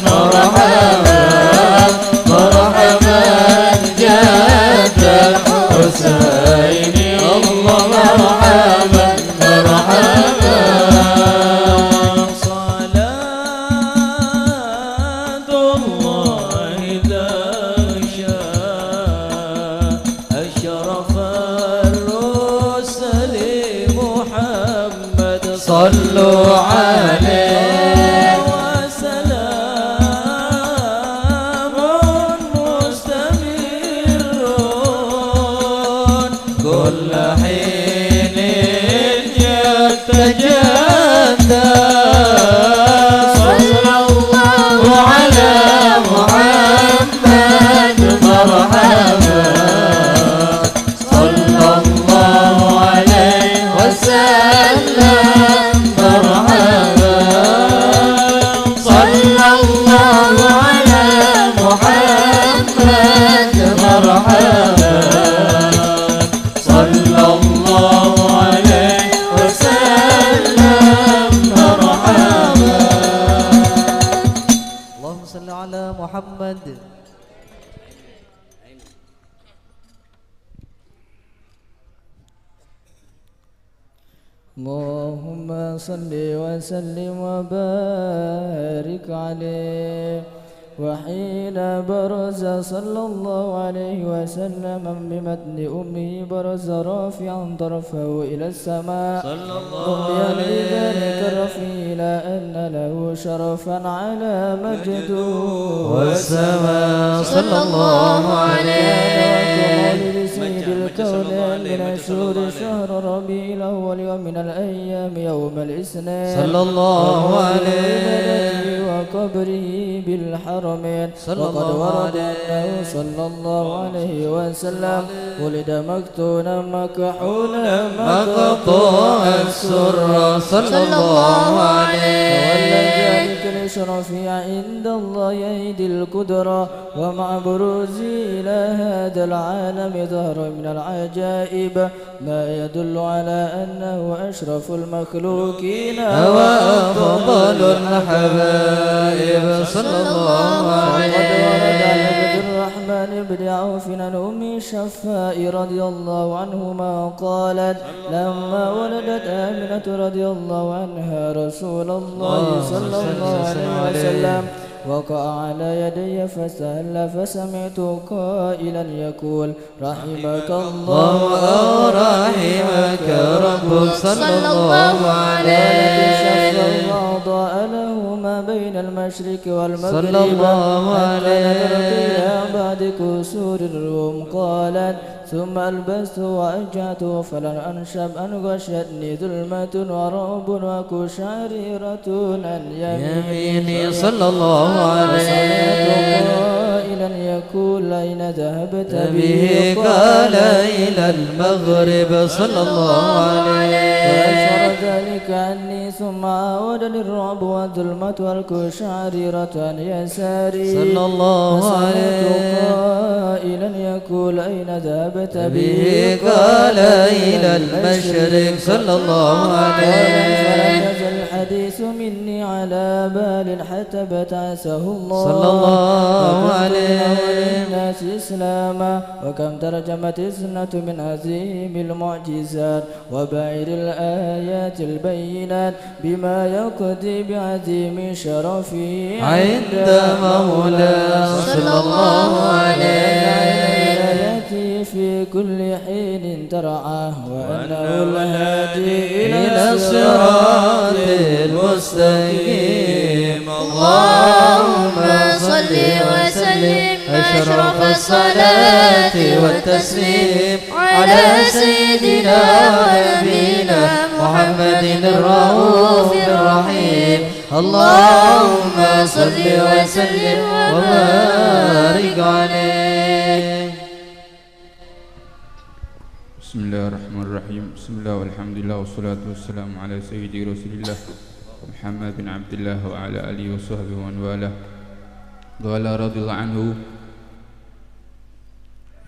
مرحبا مرحبا جد الحسين الله مرحبا مرحبا صلاة الله تغشى أشرف الرسل محمد صلوا عليه وسلام مستمر كل حين يتجدد صلى الله على محمد مرحبا صلى الله عليه وسلم مرحبا صلى الله على محمد مرحبا صلى الله عليه وسلم مرحبا اللهم صل على محمد. اللهم صل وسلم وبارك عليه. وحين برز صلى الله عليه وسلم بمتن أمه برز رافعا طرفه إلى السماء رميا بذلك الرفيع إلى أن له شرفا على مجده والسماء صلى الله عليه سيد الكونين من الشهور شهر ربيع الأول ومن الأيام يوم الاثنين صلى الله عليه وقبره بالحرمين. وقد ورد أنه صلى الله عليه وسلم ولد مكتونا مكحولا مقطوع السر صلى الله عليه وولد ذلك لشرفه عند الله يهدي القدرة. ومع بروزه إلى هذا العالم ظهر من العجائب ما يدل على أنه أشرف المخلوقين وأفضل الحبائب صلى الله عليه. وقد ورد عن عبد الرحمن بن عوف عن أم الشفاء رضي الله عنهما قالت لما ولدت آمنة رضي الله عنها رسول الله صلى الله عليه وسلم وقع على يدي فسهل فسمعت قائلا يقول رحمك الله ورحمك ربك صلى الله عليه وأضاء له ما بين المشرق والمغرب صلى الله عليه إلى بعد كسور الروم. قالت ثم ألبسته وأرجعته فلن أنشب أن غشتني ظلمة ورعب وكشعريرة عن يميني صلى الله عليه قائلا يقول أين ذهبت به قال إلى المغرب صلى الله عليه فأشعر ذلك عني ثم عاودني الرعب والظلمة والكشعريرة عن يساري صلى الله عليه قائلا يقول أين ذهبت به قال إلى المشرق صلى الله عليه فلم يزل الحديث مني على بال حتى ابتعثه الله صلى الله عليه الناس إسلاما. وكم ترجمت السنة من عظيم المعجزات وبعير الآيات البينات بما يقضي بعظيم شرفه عند مولاه صلى الله عليه في كل حين ترعاه وأنه الهادي إلى الصراط المستقيم. اللهم صل وسلم أشرف الصلاة والتسليم على سيدنا ونبينا محمد الرؤوف الرحيم. اللهم صل وسلم وبارك عليه. بسم الله الرحمن الرحيم. بسم الله والحمد لله والصلاة والسلام على سيدي رسول الله محمد بن عبد الله وعلى آله وصحبه ومن والاه. قال رضي الله عنه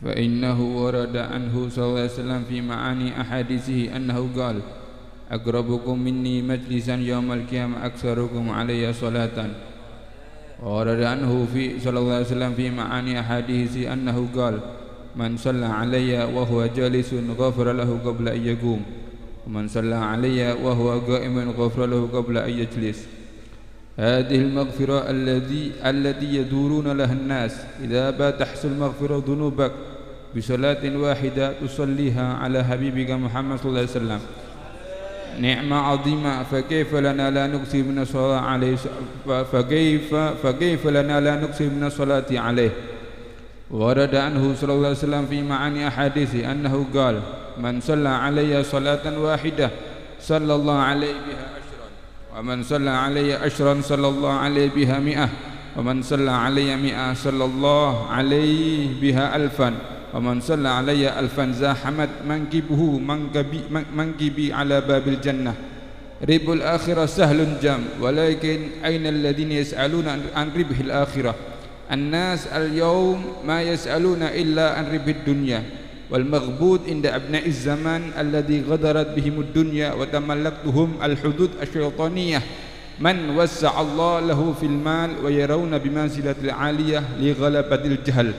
فإنه ورد عنه صلى الله عليه وسلم في معاني أحاديثه أنه قال أقربكم مني مجلسا يوم القيامة أكثركم علي صلاة. ورد عنه صلى الله عليه وسلم في معاني أحاديثه أنه قال من صلى علي وهو جالس غفر له قبل أن يقوم ومن صلى علي وهو قائم غفر له قبل أن يجلس. هذه المغفرة التي يدورون لها الناس إذا بات تحصل مغفرة ذنوبك بصلاة واحدة تصليها على حبيبك محمد صلى الله عليه وسلم نعمة عظيمة. فكيف لنا لا نكثر من الصلاة عليه فكيف لنا لا نكثر من الصلاة عليه. ورد عنه صلى الله عليه وسلم في معاني أحاديثه أنه قال من صلى علي صلاة واحدة صلى الله عليه بها عشرا ومن صلى علي عشرا صلى الله عليه بها 100 ومن صلى علي 100 صلى الله عليه بها 1000 ومن صلى علي 1000 زاحمت منكبي على باب الجنة. رب الآخرة سهل جم ولكن أين الذين يسألون عن ربح الآخرة؟ الناس اليوم ما يسألون إلا عن ربح الدنيا والمغبوط عند أبناء الزمان الذي غدرت بهم الدنيا وتملكتهم الحدود الشيطانية من وسع الله له في المال ويرون بمنزلة العالية لغلبة الجهل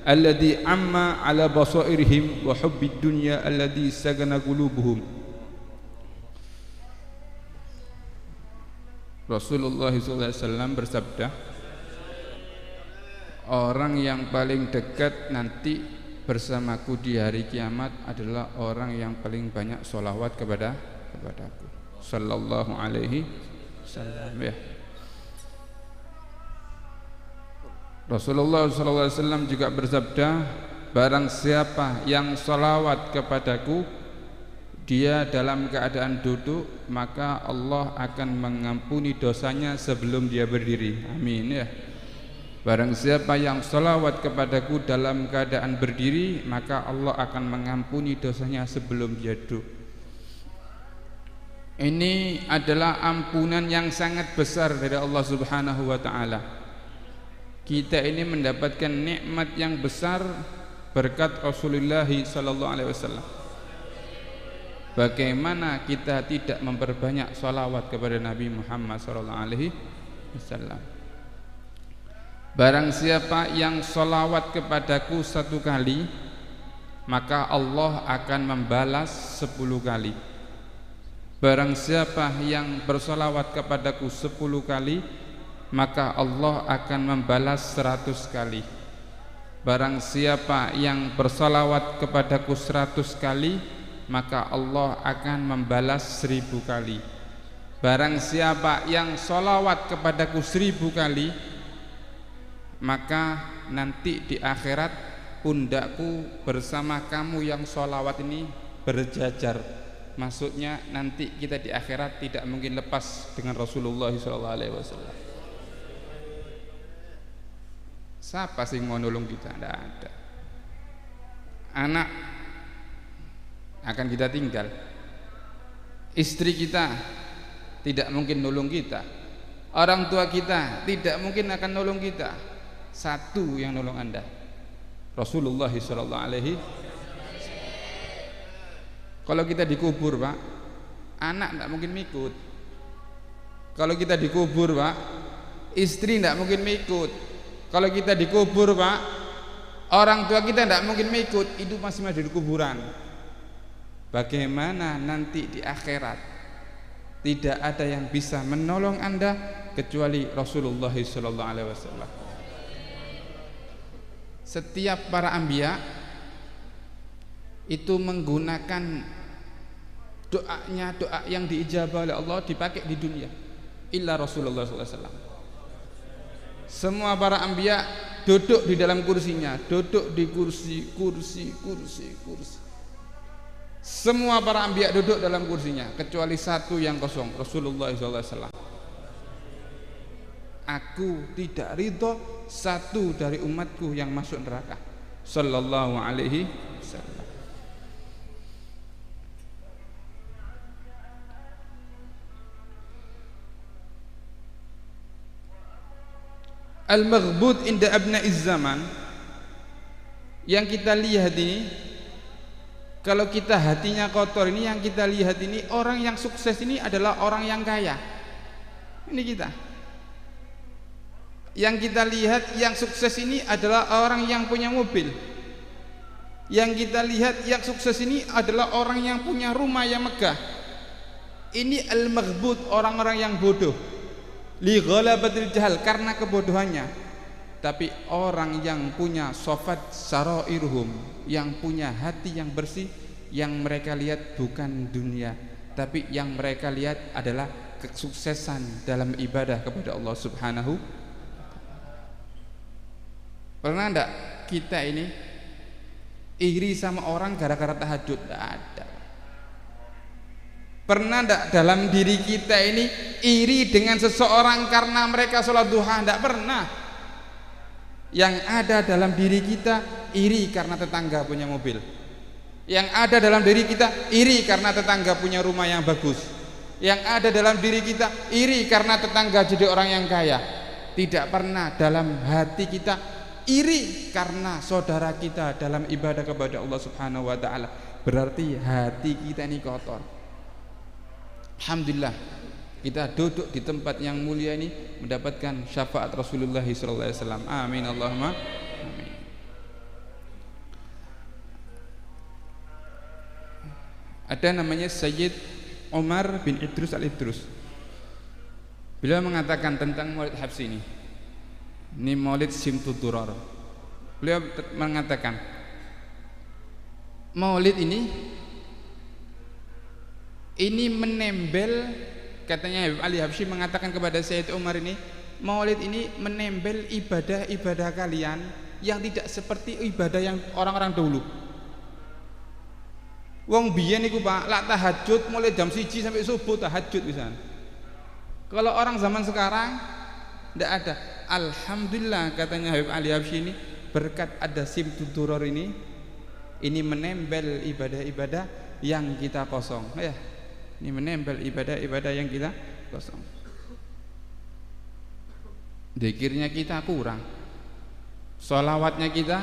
الذي عم على بصائرهم وحب الدنيا الذي سكن قلوبهم. Rasulullah SAW bersabda, orang yang paling dekat nanti bersamaku di hari kiamat adalah orang yang paling banyak sholawat kepadaku sallallahu alaihi wasallam. Ya. Rasulullah SAW juga bersabda, barang siapa yang sholawat kepadaku dia dalam keadaan duduk, maka Allah akan mengampuni dosanya sebelum dia berdiri. Amin ya. Barang siapa yang sholawat kepadaku dalam keadaan berdiri, maka Allah akan mengampuni dosanya sebelum dia duduk. Ini adalah ampunan yang sangat besar dari Allah Subhanahu wa ta'ala. Kita ini mendapatkan nikmat yang besar berkat Rasulullah sallallahu alaihi wasallam. Bagaimana kita tidak memperbanyak sholawat kepada Nabi Muhammad sallallahu alaihi wasallam? Barang siapa yang sholawat kepadaku 1 kali, maka Allah akan membalas 10 kali. Barang siapa yang bersolawat kepadaku 10 kali, maka Allah akan membalas 100 kali. Barang siapa yang bersolawat kepadaku 100 kali, maka Allah akan membalas 1000 kali. Barang siapa yang solawat kepadaku 1000 kali, maka nanti di akhirat pundakku bersama kamu yang solawat ini berjajar. Maksudnya nanti kita di akhirat tidak mungkin lepas dengan Rasulullah SAW. Siapa sih yang mau nolong kita? Tidak ada. Anak akan kita tinggal, istri kita tidak mungkin nolong kita, orang tua kita tidak mungkin akan nolong kita. Satu yang nolong Anda, Rasulullah SAW. Kalau kita dikubur Pak, anak tidak mungkin ikut. Kalau kita dikubur Pak, istri tidak mungkin ikut. Kalau kita dikubur Pak, orang tua kita tidak mungkin ikut. Itu masih di kuburan. Bagaimana nanti di akhirat? Tidak ada yang bisa menolong Anda kecuali Rasulullah SAW. Setiap para anbiya itu menggunakan doanya, doa yang diijabah oleh Allah dipakai di dunia, illa Rasulullah SAW. Semua para anbiya duduk di dalam kursinya, duduk di kursi. Semua para anbiya duduk dalam kursinya kecuali satu yang kosong, Rasulullah SAW. Aku tidak ridho satu dari umatku yang masuk neraka, sallallahu alaihi wasallam. Al-maghbud inda abna'iz zaman, yang kita lihat ini, kalau kita hatinya kotor ini, yang kita lihat ini, orang yang sukses ini adalah orang yang kaya. Ini kita. Yang kita lihat yang sukses ini adalah orang yang punya mobil. Yang kita lihat yang sukses ini adalah orang yang punya rumah yang megah. Ini al-maghbud, orang-orang yang bodoh. Li ghalabatil jahal, karena kebodohannya. Tapi orang yang punya sofat sarairhum, yang punya hati yang bersih, yang mereka lihat bukan dunia, tapi yang mereka lihat adalah kesuksesan dalam ibadah kepada Allah Subhanahu. Pernah enggak kita ini iri sama orang gara-gara tahajud? Tidak ada. Pernah enggak dalam diri kita ini iri dengan seseorang karena mereka sholat duha? Tidak pernah. Yang ada dalam diri kita iri karena tetangga punya mobil. Yang ada dalam diri kita iri karena tetangga punya rumah yang bagus. Yang ada dalam diri kita iri karena tetangga jadi orang yang kaya. Tidak pernah dalam hati kita iri karena saudara kita dalam ibadah kepada Allah Subhanahu wa ta'ala. Berarti hati kita ini kotor. Alhamdulillah, kita duduk di tempat yang mulia ini mendapatkan syafaat Rasulullah SAW. Amin Allahumma amin. Ada namanya Sayyid Umar bin Idrus al-Idrus. Beliau mengatakan tentang Maulid Habsyi ini Maulid Simtud Durar. Beliau mengatakan Maulid ini menembel, katanya Habib Ali Habsyi mengatakan kepada Sayyid Umar ini, Maulid ini menembel ibadah-ibadah kalian yang tidak seperti ibadah yang orang-orang dulu. Wong biyen niku Pak, lak tahajud mulai jam 1 sampai subuh tahajud pisan. Kalau orang zaman sekarang tidak ada. Alhamdulillah katanya Habib Ali Habsyi ini, berkat ada Simtud Durar ini menembel ibadah-ibadah yang kita kosong. Ya, ini menembel ibadah-ibadah yang kita kosong. Dzikirnya kita kurang, sholawatnya kita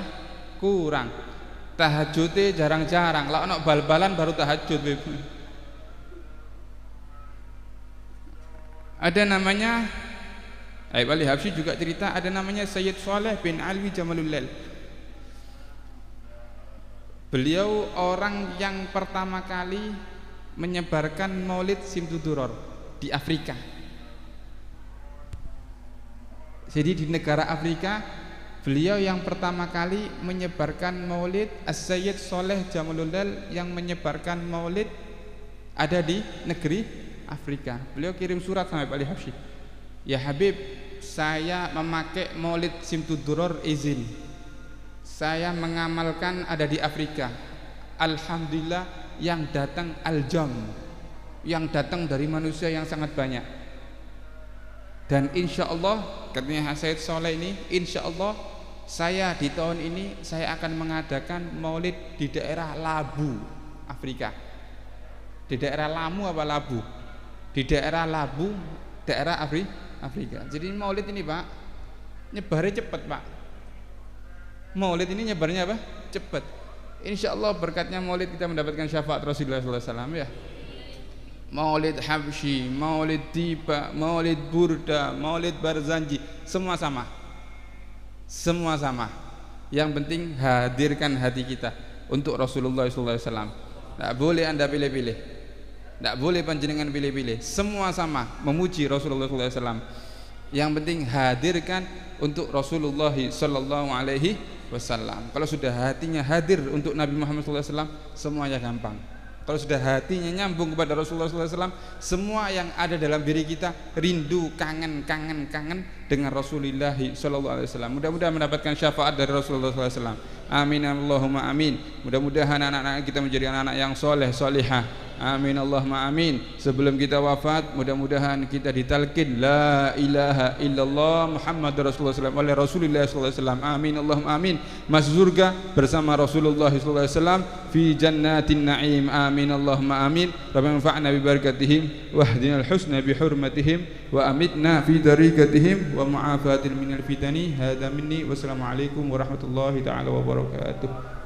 kurang, tahajudnya jarang-jarang. Lah ono bal-balan baru tahajud. Ada namanya Habib Ali Habsyi juga cerita, ada namanya Sayyid Saleh bin Alwi Jamalul Lail. Beliau orang yang pertama kali menyebarkan Maulid Simtud Durar di Afrika. Jadi di negara Afrika beliau yang pertama kali menyebarkan Maulid. As-Sayyid Saleh Jamalul Lail yang menyebarkan Maulid ada di negeri Afrika. Beliau kirim surat sama Habib Ali Habsyi, ya Habib, saya memakai Maulid Simtud Durar, izin saya mengamalkan ada di Afrika. Alhamdulillah yang datang al-jam, yang datang dari manusia yang sangat banyak. Dan insya Allah katanya Sayyid Saleh ini, insya Allah saya di tahun ini saya akan mengadakan Maulid di daerah Labu, Afrika. Di daerah Lamu apa Labu? Di daerah Labu, daerah Afrika. Jadi Maulid ini Pak, nyebarnya cepat Pak. Maulid ini nyebarnya apa? Cepat. Insya Allah berkatnya Maulid kita mendapatkan syafaat Rasulullah SAW ya. Maulid Habsyi, Maulid Tiba, Maulid Burda, Maulid Barzanji, semua sama. Semua sama. Yang penting hadirkan hati kita untuk Rasulullah SAW. Tidak boleh Anda pilih-pilih, tidak boleh panjenengan pilih-pilih. Semua sama memuji Rasulullah SAW. Yang penting hadirkan untuk Rasulullah SAW. Kalau sudah hatinya hadir untuk Nabi Muhammad SAW, semuanya gampang. Kalau sudah hatinya nyambung kepada Rasulullah SAW, semua yang ada dalam diri kita rindu, kangen dengan Rasulullah SAW. Mudah-mudahan mendapatkan syafaat dari Rasulullah SAW. Amin Allahumma amin. Mudah-mudahan anak-anak kita menjadi anak-anak yang soleh, solihah. Amin Allahumma amin. Sebelum kita wafat, mudah-mudahan kita ditalkin la ilaha illallah Muhammad Rasulullah SAW oleh Rasulullah SAW. Amin Allahumma amin. Masuk surga bersama Rasulullah SAW fi jannatin na'im. Amin Allahumma amin. Rabbana anfa'na bi barakatihim wahdina al-husna bi hurmatihim wa amitna fi tariqatihim wa mu'afatin minal fitani. Hadza minni wassalamu alaikum warahmatullahi taala wabarakatuh.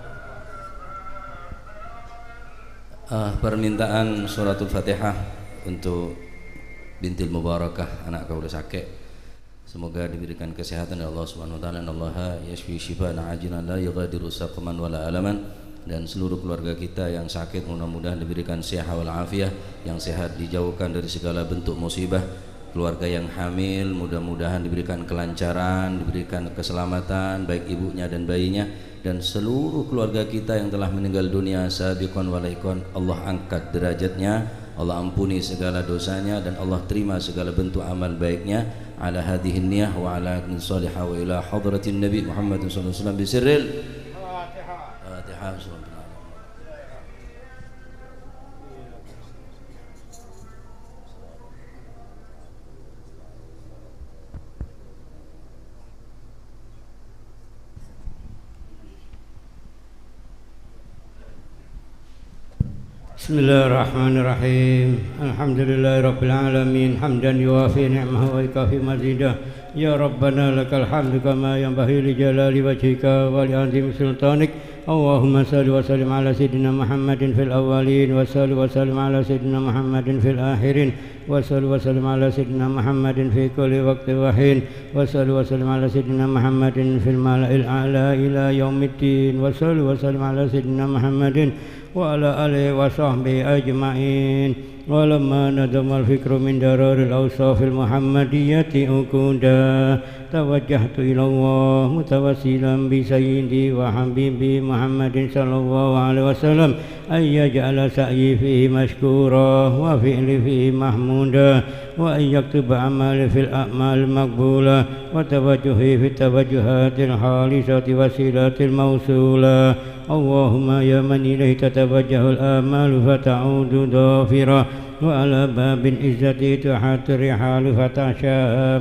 Permintaan suratul Fatihah untuk bintil Mubarakah, anak kau udah sakit, semoga diberikan kesehatan oleh Allah Subhanahu wa taala. Innallaha yashfi shifaan ajilan la yughadiru saqaman wala alaman. Dan seluruh keluarga kita yang sakit mudah-mudahan diberikan sehat wal afiah, yang sehat dijauhkan dari segala bentuk musibah. Keluarga yang hamil mudah-mudahan diberikan kelancaran, diberikan keselamatan baik ibunya dan bayinya. Dan seluruh keluarga kita yang telah meninggal dunia sabiqan walaikon, Allah angkat derajatnya, Allah ampuni segala dosanya, dan Allah terima segala bentuk amal baiknya. Ala hadhihi niyah wa ala salihah wa ila hadratin Nabi Muhammad sallallahu alaihi wasallam bisirril Fatihah. بسم الله الرحمن الرحيم. الحمد لله رب العالمين حمدا يوافي نعمه ويكافي مزيده. يا ربنا لك الحمد كما ينبغي لجلال وجهك ولعظيم سلطانك. اللهم صل وسلم على سيدنا محمد في الأولين وصل وسلم على سيدنا محمد في الآخرين وصل وسلم على سيدنا محمد في كل وقت وحين وصل وسلم على سيدنا محمد في الملأ الأعلى إلى يوم الدين وصل وسلم على سيدنا محمد وعلى آله وصحبه أجمعين. ولما ندم الفكر من درر الأوصاف المحمدية أكودا توجهت إلى الله متوسلا بسيدي وحبيبي محمد صلى الله عليه وسلم أن يجعل سعي فيه مشكورا وفعلي فيه محمودا وأن يكتب عملي في الأعمال المقبولة وتوجهي في التوجهات الخالصة وسيلات الموصولة. اللهم يا من إليه تتوجه الآمال فتعود ضافرة وعلى باب العزة تحت الرحال فتعشى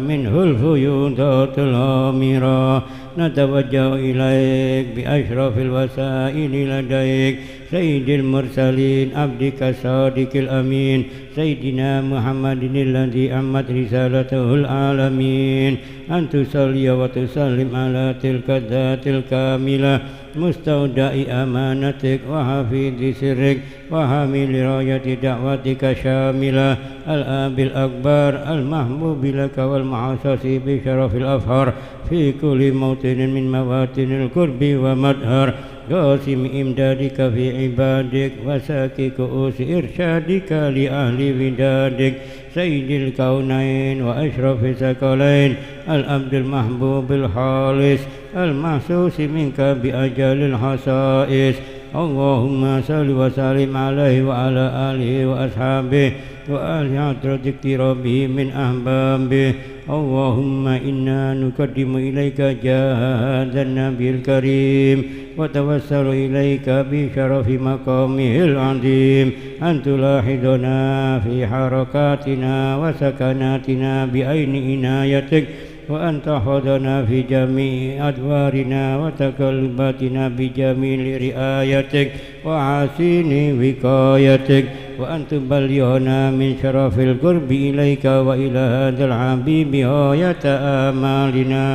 منه الفيوضات الغامرة نتوجه إليك بأشرف الوسائل لديك سيد المرسلين عبدك الصادق الأمين سيدنا محمد الذي عمت رسالته العالمين أن تصلي وتسلم على تلك الذات الكاملة مستودع أمانتك وحفيظ سرك وحامل راية دعوتك شاملة الآب الأكبر المحبوب لك والمحسس بشرف الأفهار في كل موطن من مواطن القرب ومدهر قاسم إمدادك في عبادك وساكي كؤوس إرشادك لأهل ودادك سيد الكونين وأشرف الثقلين العبد المحبوب الخالص المحسوس منك بأجل الخصائص. اللهم صل وسلم عليه وعلى آله وأصحابه وآل حضرة اقترابه من أحبابه. اللهم إنا نقدم إليك جاه هذا النبي الكريم وتوسل إليك بشرف مقامه العظيم أن تلاحظنا في حركاتنا وسكناتنا بعين عنايتك وأن تحفظنا في جميع أدوارنا وتقلباتنا بجميل رعايتك وحسين وقايتك وأن تبلغنا من شرف القرب إليك وإلى هذا الحبيب غاية آمالنا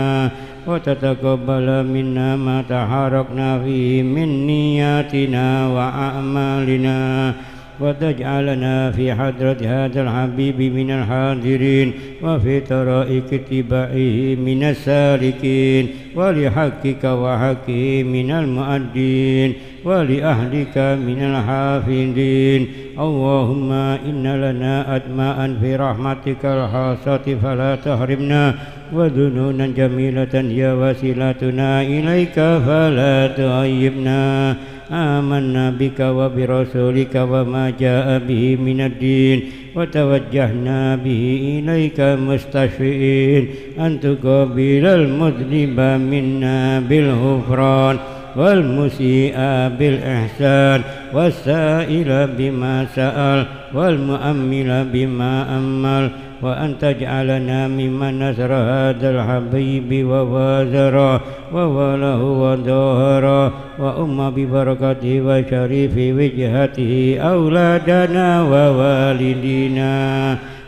وتتقبل منا ما تحركنا فيه من نياتنا وأعمالنا وتجعلنا في حضرة هذا الحبيب من الحاضرين وفي طرائق اتباعه من السالكين ولحقك وحقه من المؤدين ولأهلك من الحافظين. اللهم إن لنا أدماء في رحمتك الخاصة فلا تحرمنا وذنونا جميلة هي وسيلتنا إليك فلا تغيبنا. آمنا بك وبرسولك وما جاء به من الدين وتوجهنا به إليك مستشفئين أن تقبل المذنب منا بالغفران والمسيء بالإحسان والسائل بما سأل والمؤمل بما أمل وأن تجعلنا ممن نصر هذا الحبيب ووازره ووله وظهره وأم ببركته وشريف وجهته أولادنا ووالدينا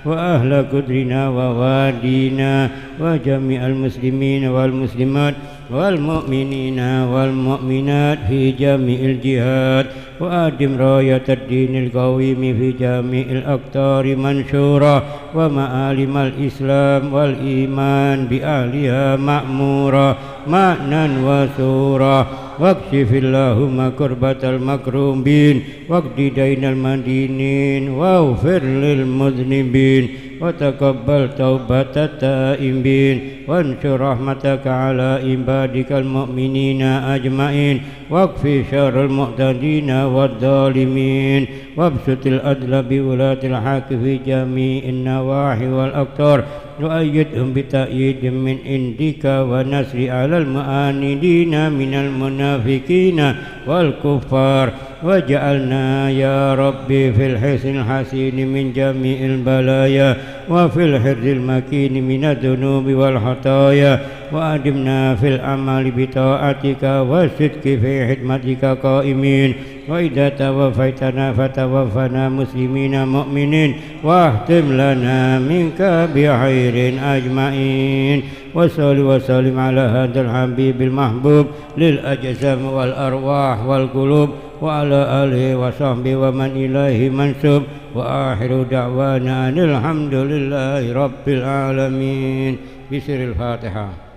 وأهل قدرنا ووادينا وجميع المسلمين والمسلمات والمؤمنين والمؤمنات في جميع الجهات وأدم راية الدين القويم في جميع الأقطار منشورة ومعالم الإسلام والإيمان بأهلها مأمورة معنى وسورة واكشف اللهم كربة المكروبين واقض دين المدينين واغفر للمذنبين وتقبل توبة التائبين وانشر رحمتك على عبادك المؤمنين أجمعين واكفي شر المعتدين والظالمين وابسط العدل بولاة الحق في جميع النواحي والأقطار وأيدهم بتأييد من عندك ونصر على المعاندين من المنافقين والكفار واجعلنا يا ربي في الحصن الحسين من جميع البلايا وفي الحرز المكين من الذنوب والخطايا وأدمنا في الأعمال بطاعتك والصدق في خدمتك قائمين وإذا توفيتنا فتوفنا مسلمين مؤمنين واختم لنا منك بخير أجمعين. وصل وسلم على هذا الحبيب المحبوب للأجسام والأرواح والقلوب وعلى آله وصحبه ومن إليه منسوب وآخر دعوانا أن الحمد لله رب العالمين. بسر الفاتحة.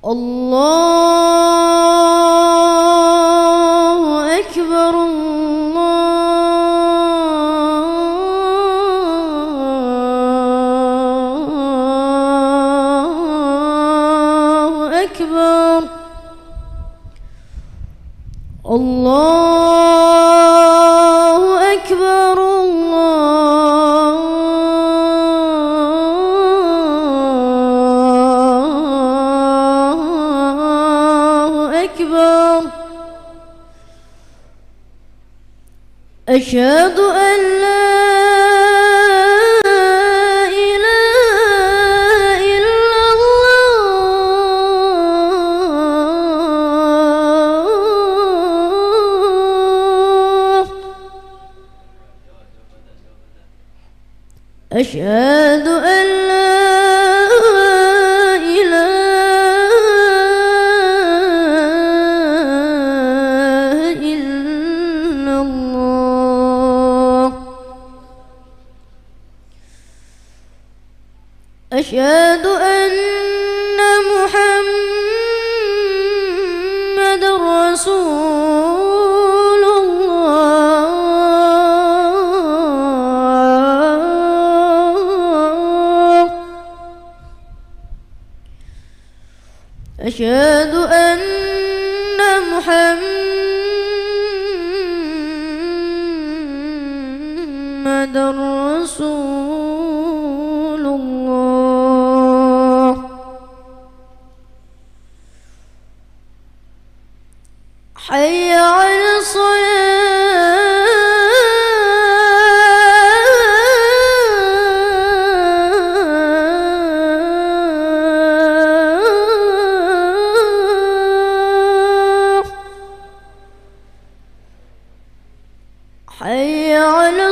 الله أكبر الله أكبر الله أكبر الله أكبر أشهد أن لا إله إلا الله أشهد أن لا إله إلا الله أشهد أن محمد رسول الله أشهد أن محمد رسول الله حي على الصلاة حي على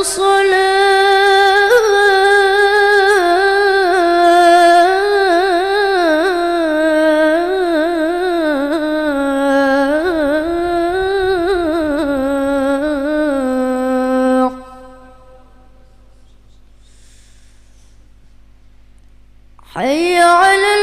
الصلاة حي على